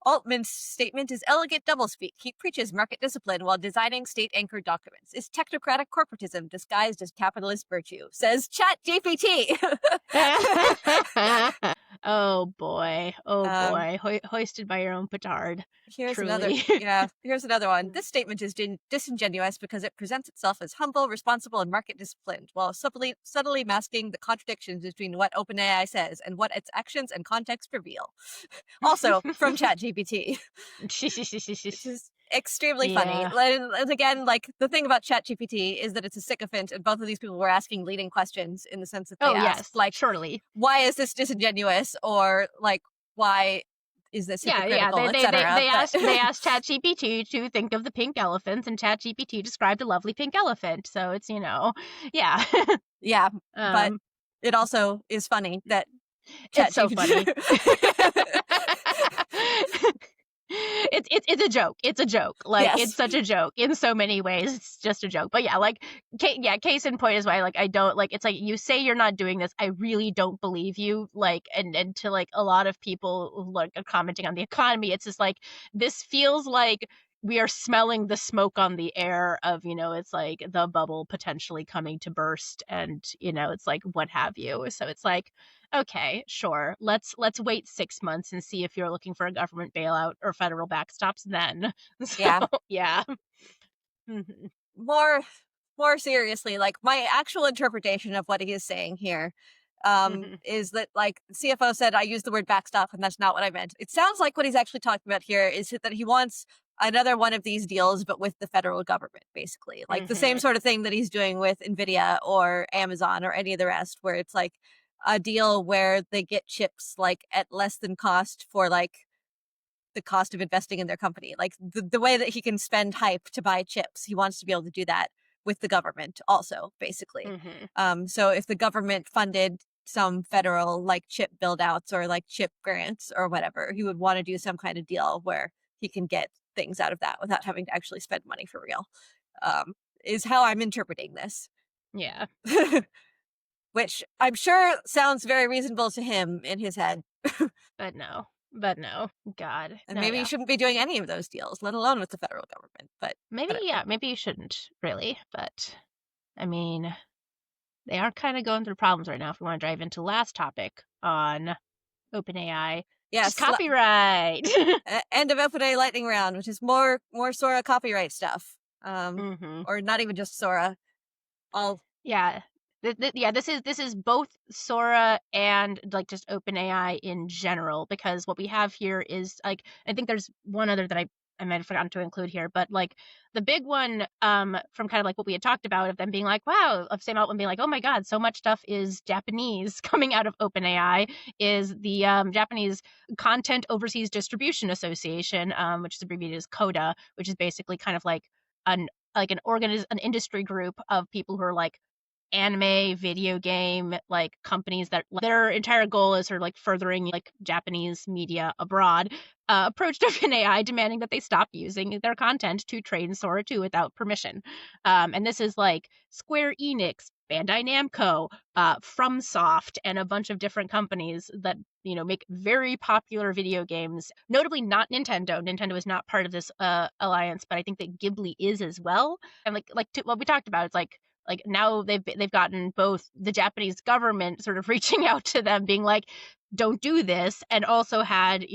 Altman's statement is elegant doublespeak. He preaches market discipline while designing state-anchored documents. Is technocratic corporatism disguised as capitalist virtue, says ChatGPT. Oh boy. Oh um, boy. Hoisted by your own petard. here's another. Truly. Yeah, here's another one. This statement is disingenuous because it presents itself as humble, responsible, and market disciplined, while subtly masking the contradictions between what OpenAI says and what its actions and context reveal. Also from ChatGPT. Which is extremely funny. Yeah. And again, like the thing about ChatGPT is that it's a sycophant, and both of these people were asking leading questions in the sense that they Oh, asked, yes. like, Surely. why is this disingenuous, or like, why is this Yeah, yeah, hypocritical, etc. But they asked ChatGPT to think of the pink elephants, and ChatGPT described a lovely pink elephant, so it's, yeah. yeah, but Um, it also is funny that it's so funny. ChatGPT. It's a joke. It's a joke. Like, it's Yes. such a joke in so many ways. It's just a joke. But yeah, like, case in point is why, like, I don't like. It's like you say you're not doing this. I really don't believe you. Like, and to like a lot of people who, like, are commenting on the economy, it's just like this feels like we are smelling the smoke on the air of, it's like the bubble potentially coming to burst, and it's like what have you. So it's like, okay, sure. Let's wait 6 months and see if you're looking for a government bailout or federal backstops then. So, Yeah. yeah. Mhm. more more seriously, like my actual interpretation of what he is saying here Mhm. is that like CFO said I used the word backstop and that's not what I meant. It sounds like what he's actually talking about here is that he wants another one of these deals but with the federal government, basically. Like the same Mhm. sort of thing that he's doing with Nvidia or Amazon or any of the rest, where it's like a deal where they get chips like at less than cost for like the cost of investing in their company. Like the way that he can spend hype to buy chips, he wants to be able to do that with the government also, basically. Mhm. So if the government funded some federal like chip build outs or like chip grants or whatever, he would want to do some kind of deal where he can get things out of that without having to actually spend money for real. Um, is how I'm interpreting this. Yeah, Which I'm sure sounds very reasonable to him in his head. but no. But no. God. And No, maybe you yeah. shouldn't be doing any of those deals, let alone with the federal government. But Maybe, whatever. yeah, maybe you shouldn't really, but I mean, they are kind of going through problems right now if we want to dive into last topic on OpenAI. Yes, Just copyright. end of OpenAI lightning round, which is more Sora copyright stuff. Mhm. Or not even just Sora. All Yeah. Yeah, this is both Sora and like just OpenAI in general, because what we have here is like, I think there's one other that I might have forgotten to include here, but like the big one from kind of like what we had talked about of them being like, wow, of Sam Altman being like, oh my God, so much stuff is Japanese coming out of OpenAI, is the Japanese Content Overseas Distribution Association, which is abbreviated as CODA, which is basically kind of like an an industry group of people who are like anime, video game, like companies that their entire goal is sort of like furthering like Japanese media abroad, approached OpenAI demanding that they stop using their content to train Sora 2 without permission. And this is like Square Enix, Bandai Namco, FromSoft, and a bunch of different companies that make very popular video games. Notably, not Nintendo. Nintendo is not part of this alliance, but I think that Ghibli is as well. And what we talked about, it's like now they've gotten both the Japanese government sort of reaching out to them being like, don't do this, and also had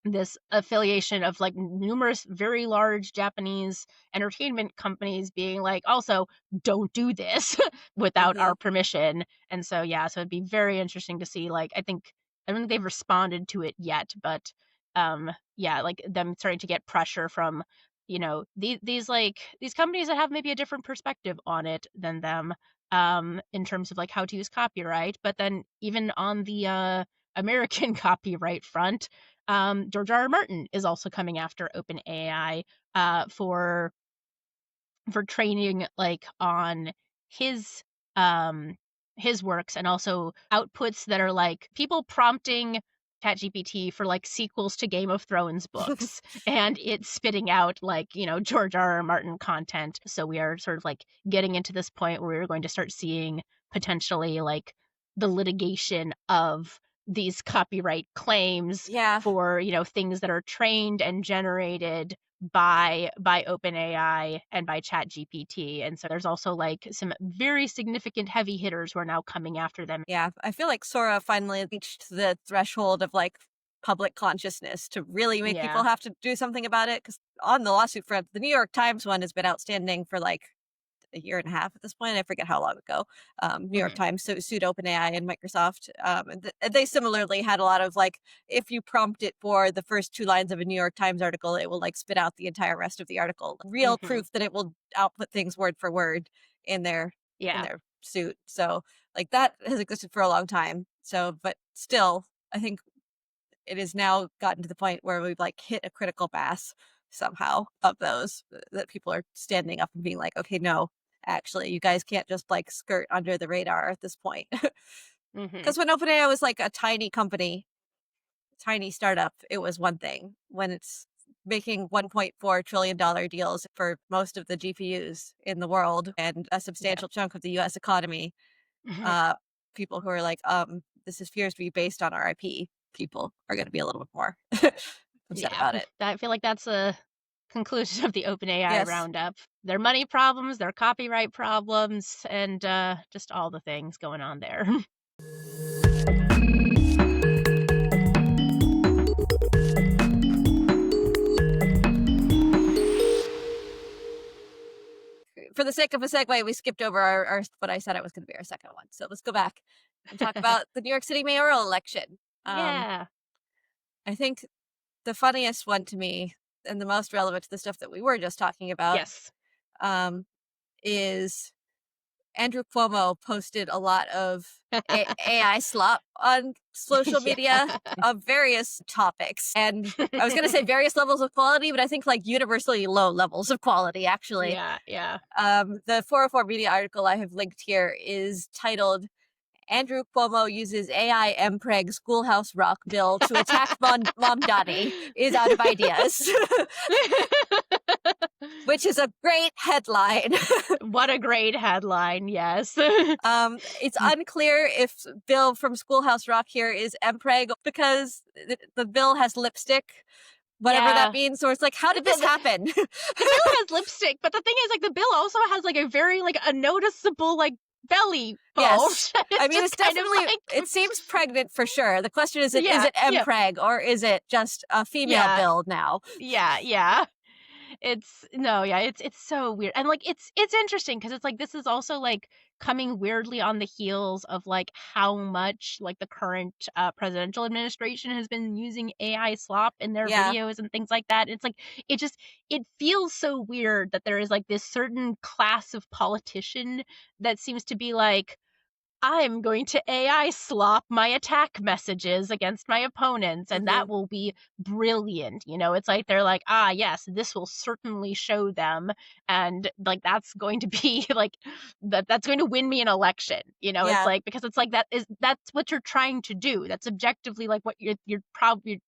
this affiliation of like numerous very large Japanese entertainment companies being like, also don't do this without mm-hmm. our permission. And so yeah, so it'd be very interesting to see, like, I don't think they've responded to it yet, but yeah, like them starting to get pressure from these companies that have maybe a different perspective on it than them, in terms of like how to use copyright. But then even on the American copyright front, George R. R. Martin is also coming after OpenAI for training like on his um his works, and also outputs that are like people prompting ChatGPT for like sequels to Game of Thrones books, and it's spitting out like George R. R. Martin content. So we are sort of like getting into this point where we're going to start seeing potentially like the litigation of these copyright claims Yeah. for things that are trained and generated by OpenAI and by ChatGPT. And so there's also like some very significant heavy hitters who are now coming after them. Yeah, I feel like Sora finally reached the threshold of like public consciousness to really make people Yeah. have to do something about it. Because on the lawsuit front, the New York Times one has been outstanding for like a year and a half at this point. I forget how long ago. New York Mhm. Times sued OpenAI and Microsoft. And they similarly had a lot of like, if you prompt it for the first two lines of a New York Times article, it will like spit out the entire rest of the article. Real Mhm. proof that it will output things word for word in their Yeah. suit. So like that has existed for a long time. So, but still, I think it has now gotten to the point where we've like hit a critical mass somehow of those that people are standing up and being like, okay, no, actually, you guys can't just like skirt under the radar at this point. Mhm. Because when OpenAI was like a tiny company, tiny startup, it was one thing. When it's making $1.4 trillion deals for most of the GPUs in the world and a Yeah. substantial chunk of the US economy, Mhm. uh, people who are like, this appears to be based on our IP, people are going to be a little bit more upset Yeah. about it. I feel like that's a conclusion of the OpenAI Yes. roundup. Their money problems, their copyright problems, and just all the things going on there. For the sake of a segue, we skipped over our what I said I was going to be our second one. So let's go back and talk about the New York City mayoral election. Yeah. I think the funniest one to me and the most relevant to the stuff that we were just talking about Yes. um, is Andrew Cuomo posted a lot of AI slop on social media Yeah. of various topics. And I was going to say various levels of quality, but I think like universally low levels of quality, actually. Yeah. Yeah. The 404 Media article I have linked here is titled Andrew Cuomo uses AI MPreg Schoolhouse Rock bill to attack Mamdani is out of ideas, which is a great headline. What a great headline. Yes. It's unclear if Bill from Schoolhouse Rock here is MPreg because the bill has lipstick, whatever that Yeah. means. So it's like, how did this happen? The bill has lipstick, but the thing is, like, the bill also has like a very like a noticeable like belly Yes. bulge. I It's mean, just it's kind of definitely like it seems pregnant for sure. The question is yeah, it yeah, mpreg or is it just a female yeah, build now? yeah, yeah. It's no, yeah, it's so weird, and, like, it's interesting because it's, like, this is also, like, coming weirdly on the heels of, like, how much, like, the current, presidential administration has been using AI slop in their Yeah. videos and things like that. It's, like, it just it feels so weird that there is, like, this certain class of politician that seems to be like, I'm going to AI slop my attack messages against my opponents, and that Mhm. will be brilliant. It's like they're like, ah, yes, this will certainly show them, and like that's going to be like that's going to win me an election. It's Yeah. like because it's like that's what you're trying to do. That's objectively like what you're probably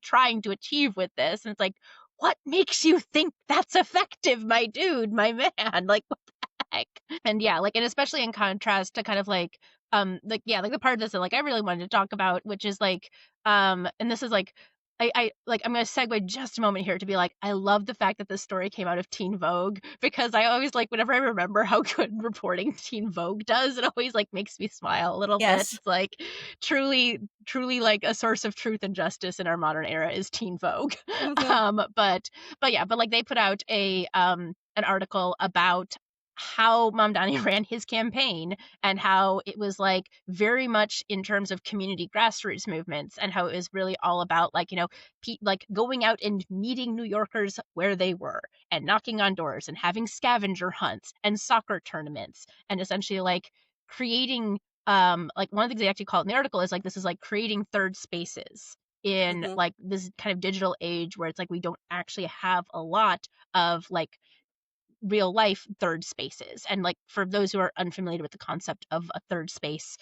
trying to achieve with this, and it's like. What makes you think that's effective, my dude, my man? Like, heck? And yeah, like, and especially in contrast to kind of like, yeah, like the part of this that like I really wanted to talk about, which is like, and this is like, I like I'm gonna segue just a moment here to be like, I love the fact that this story came out of Teen Vogue because I always like whenever I remember how good reporting Teen Vogue does, it always like makes me smile a little bit. Yes. It's like truly, truly like a source of truth and justice in our modern era is Teen Vogue. Mhm. But yeah, but like they put out an article about how Mamdani ran his campaign and how it was like very much in terms of community grassroots movements and how it was really all about like like going out and meeting New Yorkers where they were and knocking on doors and having scavenger hunts and soccer tournaments and essentially like creating like one of the things they actually call it in the article is like this is like creating third spaces in Mhm. like this kind of digital age where it's like we don't actually have a lot of like real life third spaces. And like for those who are unfamiliar with the concept of a third space,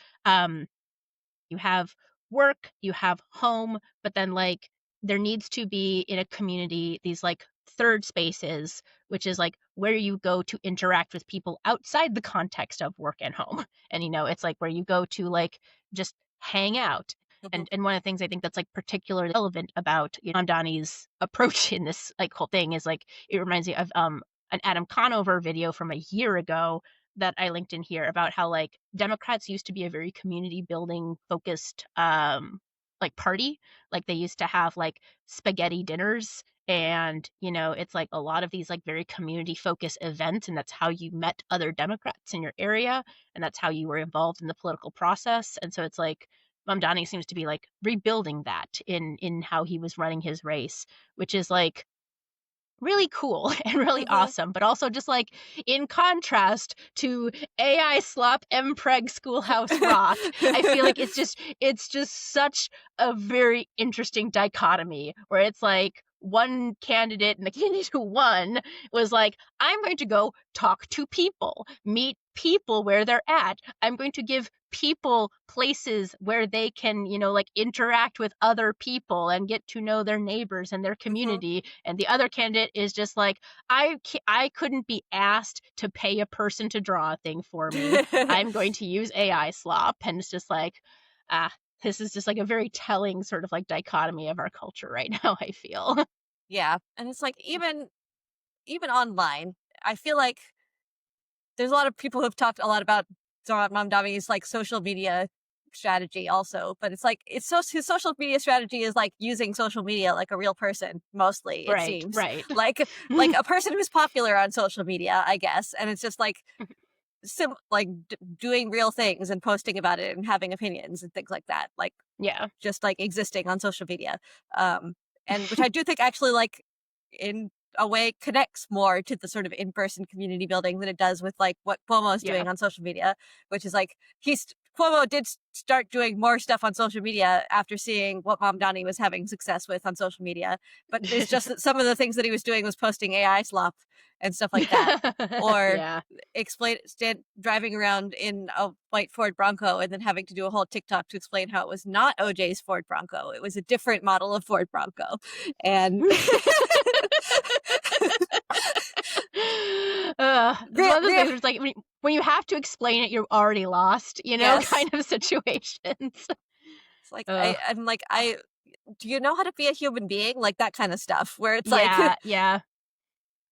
you have work, you have home, but then like there needs to be in a community these like third spaces, which is like where you go to interact with people outside the context of work and home. And it's like where you go to like just hang out. Mhm. And one of the things I think that's like particularly relevant about Amdani's approach in this like whole thing is like it reminds me of an Adam Conover video from a year ago that I linked in here about how like Democrats used to be a very community building focused like party. Like they used to have like spaghetti dinners and it's like a lot of these like very community focused events and that's how you met other Democrats in your area and that's how you were involved in the political process. And so it's like Mamdani seems to be like rebuilding that in how he was running his race, which is like really cool and really Mhm. awesome, but also just like in contrast to AI slop mpreg schoolhouse rock, I feel like it's just such a very interesting dichotomy where it's like one candidate and the candidate who won was like, I'm going to go talk to people, meet people where they're at. I'm going to give people places where they can, like interact with other people and get to know their neighbors and their Mhm. community. And the other candidate is just like, I couldn't be asked to pay a person to draw a thing for me. I'm going to use AI slop. And it's just like, ah, this is just like a very telling sort of like dichotomy of our culture right now, I feel. Yeah, and it's like even online, I feel like there's a lot of people who've talked a lot about Mom Dami's like social media strategy also, but it's like his social media strategy is like using social media like a real person mostly it Right, seems right. like a person who's popular on social media I guess, and it's just like like doing real things and posting about it and having opinions and things like that, like Yeah. just like existing on social media. Um, and which I do think actually like in a way connects more to the sort of in-person community building than it does with like what Cuomo's Yeah. doing on social media, which is like Cuomo did start doing more stuff on social media after seeing what Mamdani was having success with on social media. But it's just that some of the things that he was doing was posting AI slop and stuff like that. Or Yeah. driving around in a white Ford Bronco and then having to do a whole TikTok to explain how it was not OJ's Ford Bronco. It was a different model of Ford Bronco. And It's real, one of those real, things where it's like when you have to explain it, you're already lost, yes. kind of situations. It's like Ugh. I'm like I do you know how to be a human being? Like that kind of stuff where it's like Yeah, yeah.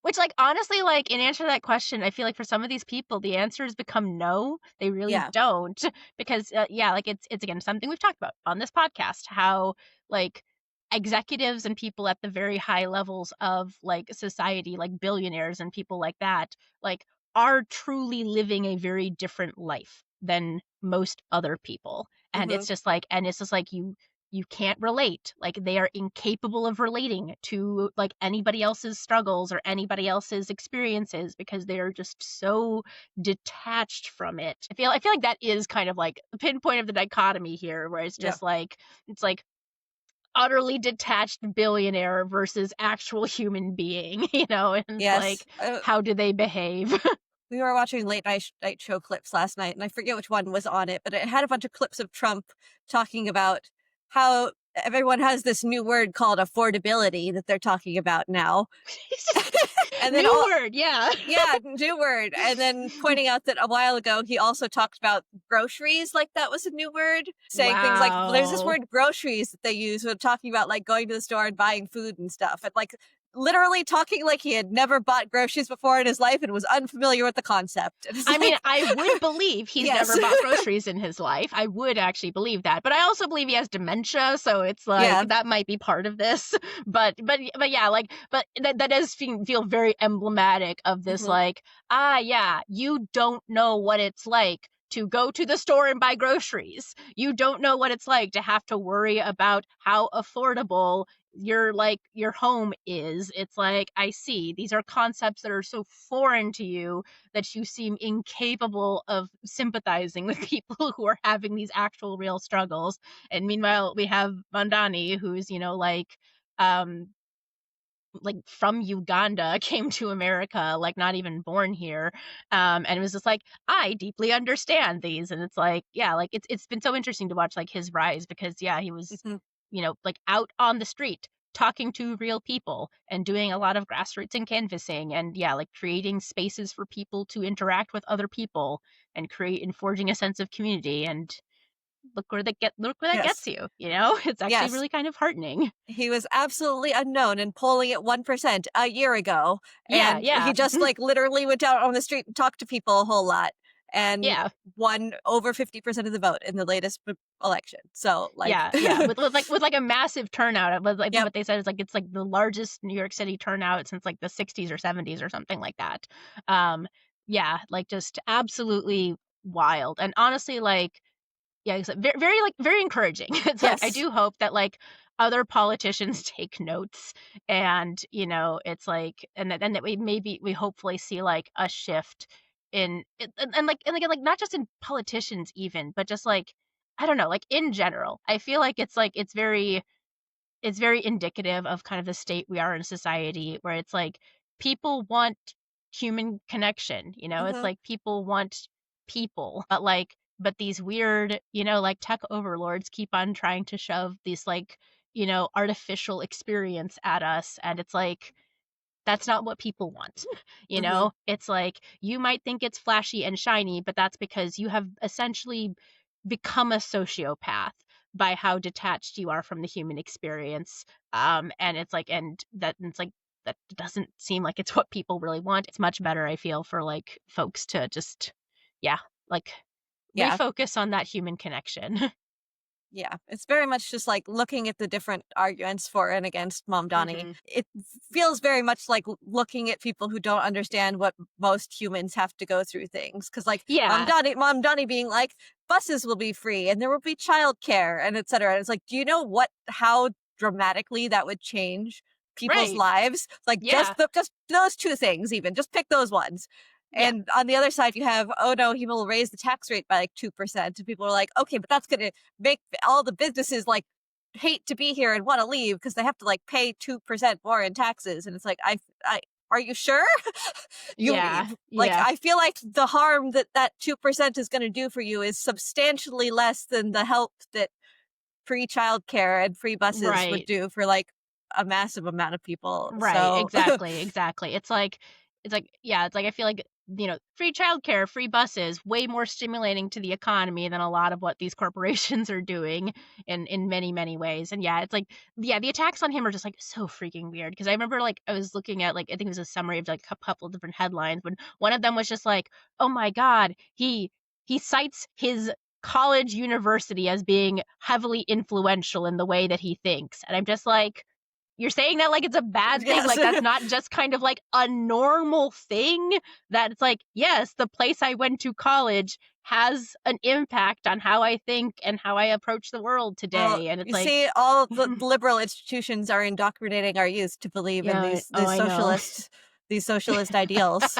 Which, like, honestly, like, in answer to that question, I feel like for some of these people, the answer has become no, they really Yeah. don't, because, yeah, like, it's again, something we've talked about on this podcast, how, like, executives and people at the very high levels of, like, society, like billionaires and people like that, like, are truly living a very different life than most other people, and Mhm. it's just like you can't relate. Like, they are incapable of relating to, like, anybody else's struggles or anybody else's experiences because they are just so detached from it. I feel like that is kind of like the pinpoint of the dichotomy here, where it's Yeah. just like it's like utterly detached billionaire versus actual human being, you know? And it's Yes. like, how do they behave? We were watching late night show clips last night, and I forget which one was on it, but it had a bunch of clips of Trump talking about how everyone has this new word called affordability that they're talking about now. And then New all word, yeah. yeah, new word. And then pointing out that a while ago he also talked about groceries like that was a new word, saying things like there's this Wow. word groceries that they use when talking about like going to the store and buying food and stuff. And like literally talking like he had never bought groceries before in his life and was unfamiliar with the concept. And it's I mean, like, I would believe he's yes. never bought groceries in his life. I would actually believe that. But I also believe he has dementia, so it's like Yeah. that might be part of this. But yeah, like but that does feel very emblematic of this Mhm. like, ah yeah, you don't know what it's like to go to the store and buy groceries. You don't know what it's like to have to worry about how affordable your home is. It's like, I see. These are concepts that are so foreign to you that you seem incapable of sympathizing with people who are having these actual real struggles. And meanwhile, we have Mamdani, who's, um, like from Uganda, came to America, like not even born here. And it was just like, I deeply understand these. And it's like, yeah, like it's been so interesting to watch like his rise because yeah, he was, Mhm. like out on the street talking to real people and doing a lot of grassroots and canvassing and yeah, like creating spaces for people to interact with other people and create and forging a sense of community. And look where that Yes. gets you, you know? It's actually Yes. really kind of heartening. He was absolutely unknown and polling at 1% a year ago, Yeah, and he yeah. just, like, literally went out on the street and talked to people a whole lot and Yeah. won over 50% of the vote in the latest election. So, like Yeah, yeah, with, like, a massive turnout. It was I think Yep. what they said is, like, it's, like, the largest New York City turnout since, like, the '60s or '70s or something like that. Um, yeah, like, just absolutely wild, and honestly, like, yeah, it's very, like, very encouraging. It's like, I Yes. do hope that, like, other politicians take notes and, it's like and that we hopefully see, like, a shift in and again, like, not just in politicians even, but just, like, I don't know, like, in general. I feel like it's very indicative of kind of the state we are in society where it's like people want human connection, it's Mhm. like people want people, but these weird, like tech overlords keep on trying to shove this like, artificial experience at us. And it's like, that's not what people want. Mhm. It's like you might think it's flashy and shiny, but that's because you have essentially become a sociopath by how detached you are from the human experience. And it's like, that doesn't seem like it's what people really want. It's much better, I feel, for like folks to just, yeah, like Yeah. refocus on that human connection. Yeah, it's very much just like looking at the different arguments for and against Mamdani. hmm It feels very much like looking at people who don't understand what most humans have to go through things. Cause like Yeah, Mamdani being like, buses will be free and there will be childcare and et cetera. And it's like, do you know how dramatically that would change people's right. lives? Like Yeah, just those two things, even just pick those ones. yeah, And on the other side, you have, oh no, he will raise the tax rate by like 2%. And people are like, okay, but that's going to make all the businesses like hate to be here and want to leave because they have to like pay 2% more in taxes. And it's like, I are you sure? yeah, Like, yeah. I feel like the harm that that 2% is going to do for you is substantially less than the help that free childcare and free buses would Right. do for like a massive amount of people. Right, So, exactly, exactly. It's like yeah, it's like I feel like free childcare, free buses, way more stimulating to the economy than a lot of what these corporations are doing in many, many ways. And yeah, it's like, yeah, the attacks on him are just like so freaking weird. Cause I remember like I was looking at like, I think it was a summary of like a couple of different headlines, but one of them was just like, oh my God, he cites his college university as being heavily influential in the way that he thinks. And I'm just like, you're saying that like it's a bad thing, Yes. like that's not just kind of like a normal thing, that it's like, yes, the place I went to college has an impact on how I think and how I approach the world Well, today. And it's you like, see, all the liberal institutions are indoctrinating our youth to believe in yeah, oh, these I know. socialist ideals.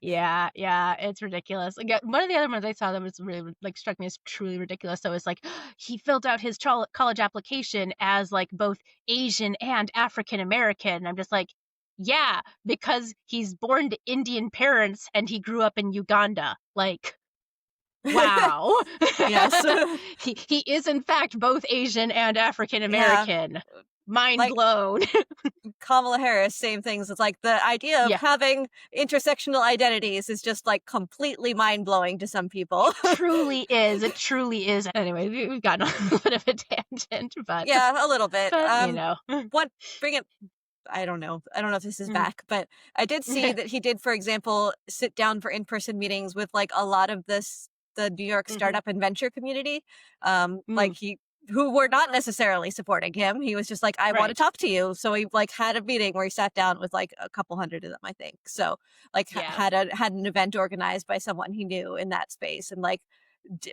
Yeah, yeah, it's ridiculous. Like, one of the other ones I saw that was really, like, struck me as truly ridiculous, so it's like, he filled out his college application as, like, both Asian and African American. I'm just like, yeah, because he's born to Indian parents and he grew up in Uganda. Like, wow. Yes. He is in fact both Asian and African Yeah. American. Mind Like blown. Kamala Harris, same things. It's like the idea of Yeah. having intersectional identities is just like completely mind blowing to some people. It truly is, it truly is. Anyway, we've gotten on a little bit of a tangent, but Yeah, a little bit. you know. What bring it I don't know. I don't know if this is Mhm. back, but I did see that he did, for example, sit down for in-person meetings with like a lot of the New York Mhm. startup and venture community. Mm, Like he who were not necessarily supporting him. He was just like, I want to right. talk to you. So he like had a meeting where he sat down with like a couple hundred of them, I think. So like Yeah. had an event organized by someone he knew in that space and like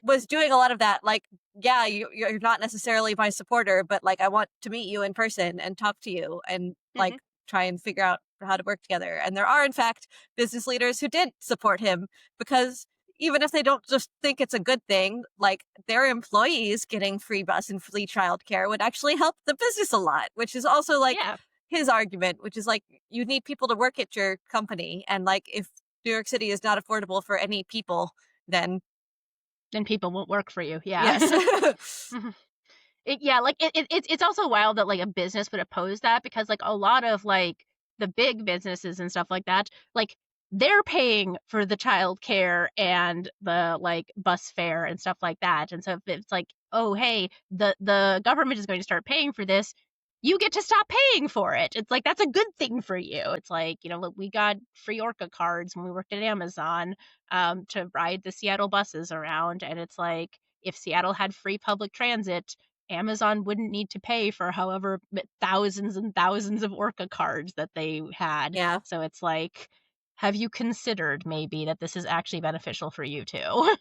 was doing a lot of that like yeah you're not necessarily my supporter but like I want to meet you in person and talk to you and like Mhm. try and figure out how to work together and there are in fact business leaders who did support him because even if they don't just think it's a good thing like their employees getting free bus and free childcare would actually help the business a lot which is also like Yeah. his argument which is like you need people to work at your company and like if New York City is not affordable for any people then Then people won't work for you. yes. Yeah. Mhm. Yeah, like, it's also wild that, like, a business would oppose that because, like, a lot of, like, the big businesses and stuff like that, like, they're paying for the childcare and the, like, bus fare and stuff like that, and so if it's like, "Oh, hey, the government is going to start paying for this," you get to stop paying for it. It's like, that's a good thing for you. It's like, look, we got free Orca cards when we worked at Amazon, to ride the Seattle buses around, and it's like, if Seattle had free public transit, Amazon wouldn't need to pay for however thousands and thousands of Orca cards that they had. Yeah. So it's like, have you considered maybe that this is actually beneficial for you too?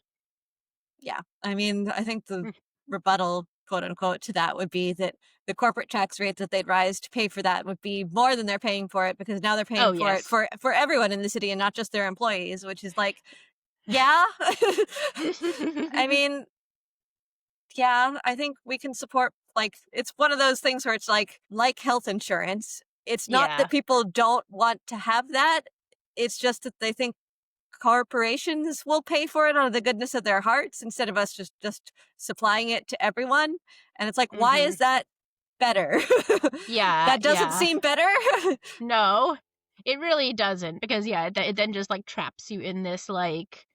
Yeah. I mean, I think the Mm. rebuttal, quote unquote, to that would be that the corporate tax rate that they'd rise to pay for that would be more than they're paying for it because now they're Oh, paying for it yes. for everyone in the city and not just their employees, which is like, yeah. I mean, yeah, I think we can support like it's one of those things where it's like health insurance. It's not Yeah. that people don't want to have that. It's just that they think corporations will pay for it out of the goodness of their hearts instead of us just supplying it to everyone. And it's like, why is Mhm. that better? Yeah, That doesn't yeah. seem better. No, it really doesn't because, yeah, it then just, like, traps you in this, like,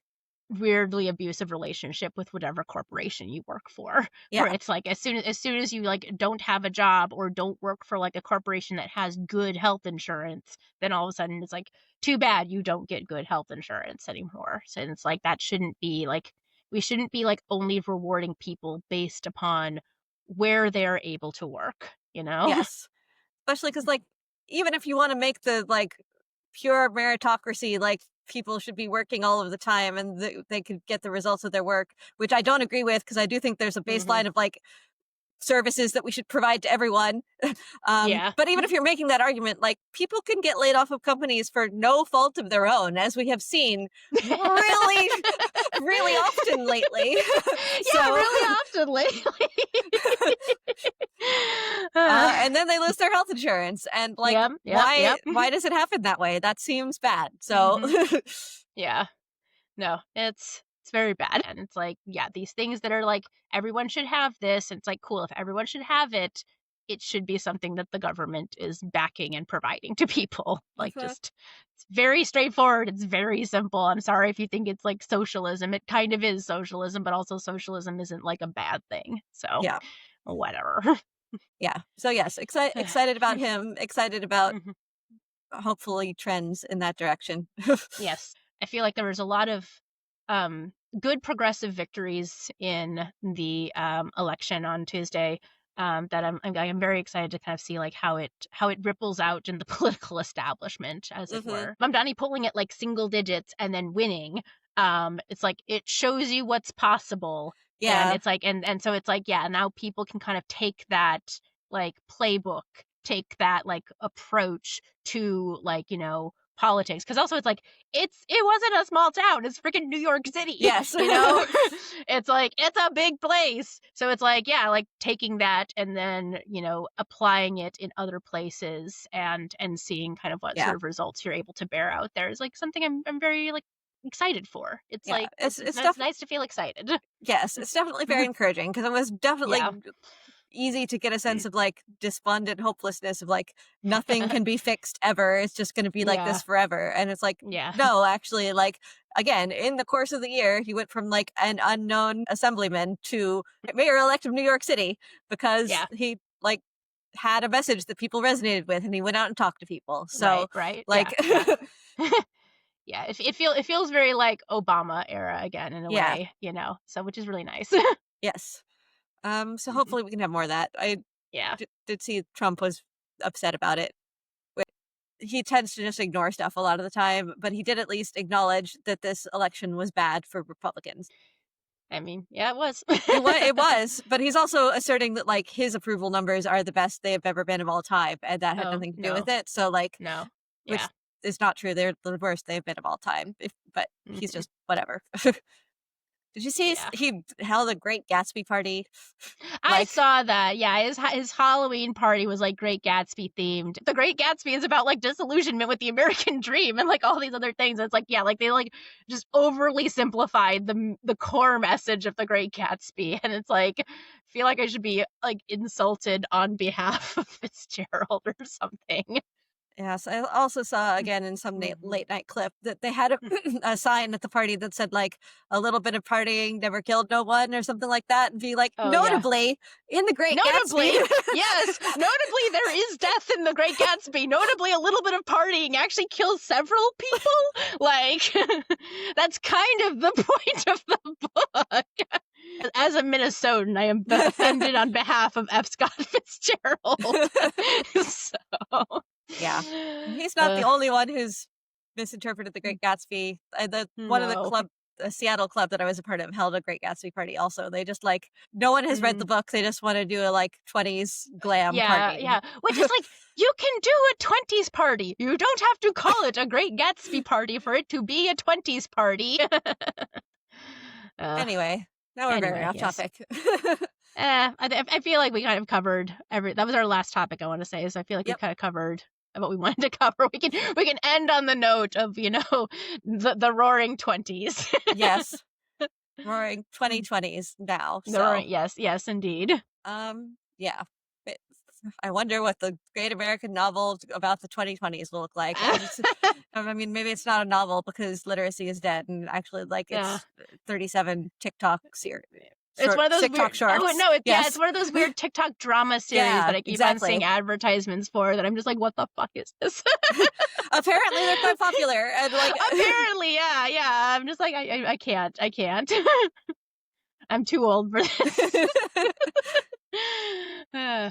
weirdly abusive relationship with whatever corporation you work for, where Yeah. it's like as soon as you, like, don't have a job or don't work for, like, a corporation that has good health insurance, then all of a sudden it's like, too bad you don't get good health insurance anymore. So it's like, that shouldn't be, like, we shouldn't be, like, only rewarding people based upon where they're able to work, you know? Yes. Especially because like even if you want to make the like pure meritocracy like people should be working all of the time and they could get the results of their work which I don't agree with because I do think there's a Mhm. baseline of like services that we should provide to everyone. Yeah. But even if you're making that argument, like people can get laid off of companies for no fault of their own, as we have seen really, really often lately. Yeah, So, really often lately. Uh, and then they lose their health insurance, and like, yep, yep, yep. why does it happen that way? That seems bad. So, Mhm. Yeah. No, it's very bad, and it's like, yeah, these things that are like, everyone should have this, and it's like, cool, if everyone should have it, it should be something that the government is backing and providing to people. Like, Mhm. just it's very straightforward. It's very simple. I'm sorry if you think it's like socialism. It kind of is socialism, but also socialism isn't like a bad thing. So, Yeah. whatever. Yeah. So yes, excited about him, excited about Mhm. hopefully trends in that direction. Yes. I feel like there was a lot of good progressive victories in the election on Tuesday. That I'm very excited to kind of see like how it ripples out in the political establishment, as it Mhm. were. Mamdani pulling it like single digits and then winning. It's like it shows you what's possible, and Yeah. it's like and so it's like, yeah, now people can kind of take that like playbook, take that like approach to like, politics, because also it's like it wasn't a small town, it's freaking New York City. Yes. It's like it's a big place, so it's like, yeah, like taking that and then applying it in other places and seeing kind of what Yeah. sort of results you're able to bear out there is like something I'm very like excited for. It's Yeah. like It's it's it's it's def- nice to feel excited. yes, it's definitely very encouraging because it was definitely Yeah. easy to get a sense of like despondent hopelessness of like nothing can be fixed ever. It's just going to be like Yeah. this forever. And it's like, Yeah. no, actually, like again, in the course of the year, he went from like an unknown assemblyman to mayor-elect of New York City because Yeah. he like had a message that people resonated with and he went out and talked to people. So Right. Yeah. like Yeah. Yeah, it feels very like Obama era again in a yeah, way, so which is really nice. yes. So Mhm. hopefully we can have more of that. I Yeah. did see Trump was upset about it. He tends to just ignore stuff a lot of the time, but he did at least acknowledge that this election was bad for Republicans. I mean, yeah, it was. It was, but he's also asserting that like his approval numbers are the best they have ever been of all time, and that had Oh, nothing to do with no. it. So like, No. Yeah. which is not true. They're the worst they've been of all time. But he's Mhm. just whatever. Did you see Yeah. he held a Great Gatsby party? I Like, saw that. Yeah, his Halloween party was like Great Gatsby themed. The Great Gatsby is about like disillusionment with the American dream and like all these other things. It's like, yeah, like they like just overly simplified the core message of the Great Gatsby, and it's like I feel like I should be like insulted on behalf of Fitzgerald or something. yes, I also saw again in some Mhm. late night clip that they had a, a sign at the party that said like a little bit of partying never killed no one or something like that, and be like, Oh yeah. notably in the Great Gatsby. Notably, yes, notably there is death in The Great Gatsby. Notably, a little bit of partying actually kills several people. Like, that's kind of the point of the book. As a Minnesotan, I am offended on behalf of F. Scott Fitzgerald. So, Yeah, he's not the uh, only one who's misinterpreted the Great Gatsby. The one of the no. club. The Seattle club that I was a part of held a Great Gatsby party also. They just like no one has read the Mm. book. They just want to do a like 20s glam Yeah, party. yeah. Which is like, you can do a 20s party. You don't have to call it a Great Gatsby party for it to be a 20s party. uh, Anyway, now we're very anyway, off yes. topic. I feel like we kind of covered that was our last topic, I want to say. So I feel like we Yep. kind of covered what we wanted to cover. We can end on the note of, the roaring 20s. Yes. Roaring 2020s now. The roaring, So, yes, indeed. yeah. It- I wonder what the great American novel about the 2020s will look like. I mean, maybe it's not a novel because literacy is dead, and actually, like, Yeah. it's 37 TikTok It's one of those TikTok weird. Oh shorts. no! It's Yes. one of those weird TikTok drama series Yeah, that I keep on seeing exactly. advertisements for. That I'm just like, what the fuck is this? Apparently, they're quite popular, and like, Apparently, yeah. I'm just like, I can't. I'm too old for this. Uh,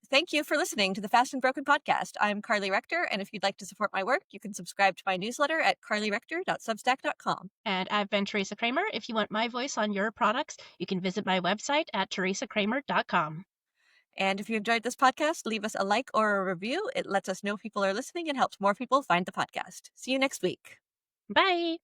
thank you for listening to the Fast and Broken podcast. I'm Carly Rector, and if you'd like to support my work, you can subscribe to my newsletter at carlyrector.substack.com. and I've been Teresa Kramer. If you want my voice on your products, you can visit my website at teresakramer.com. And if you enjoyed this podcast, leave us a like or a review. It lets us know people are listening and helps more people find the podcast. See you next week. Bye.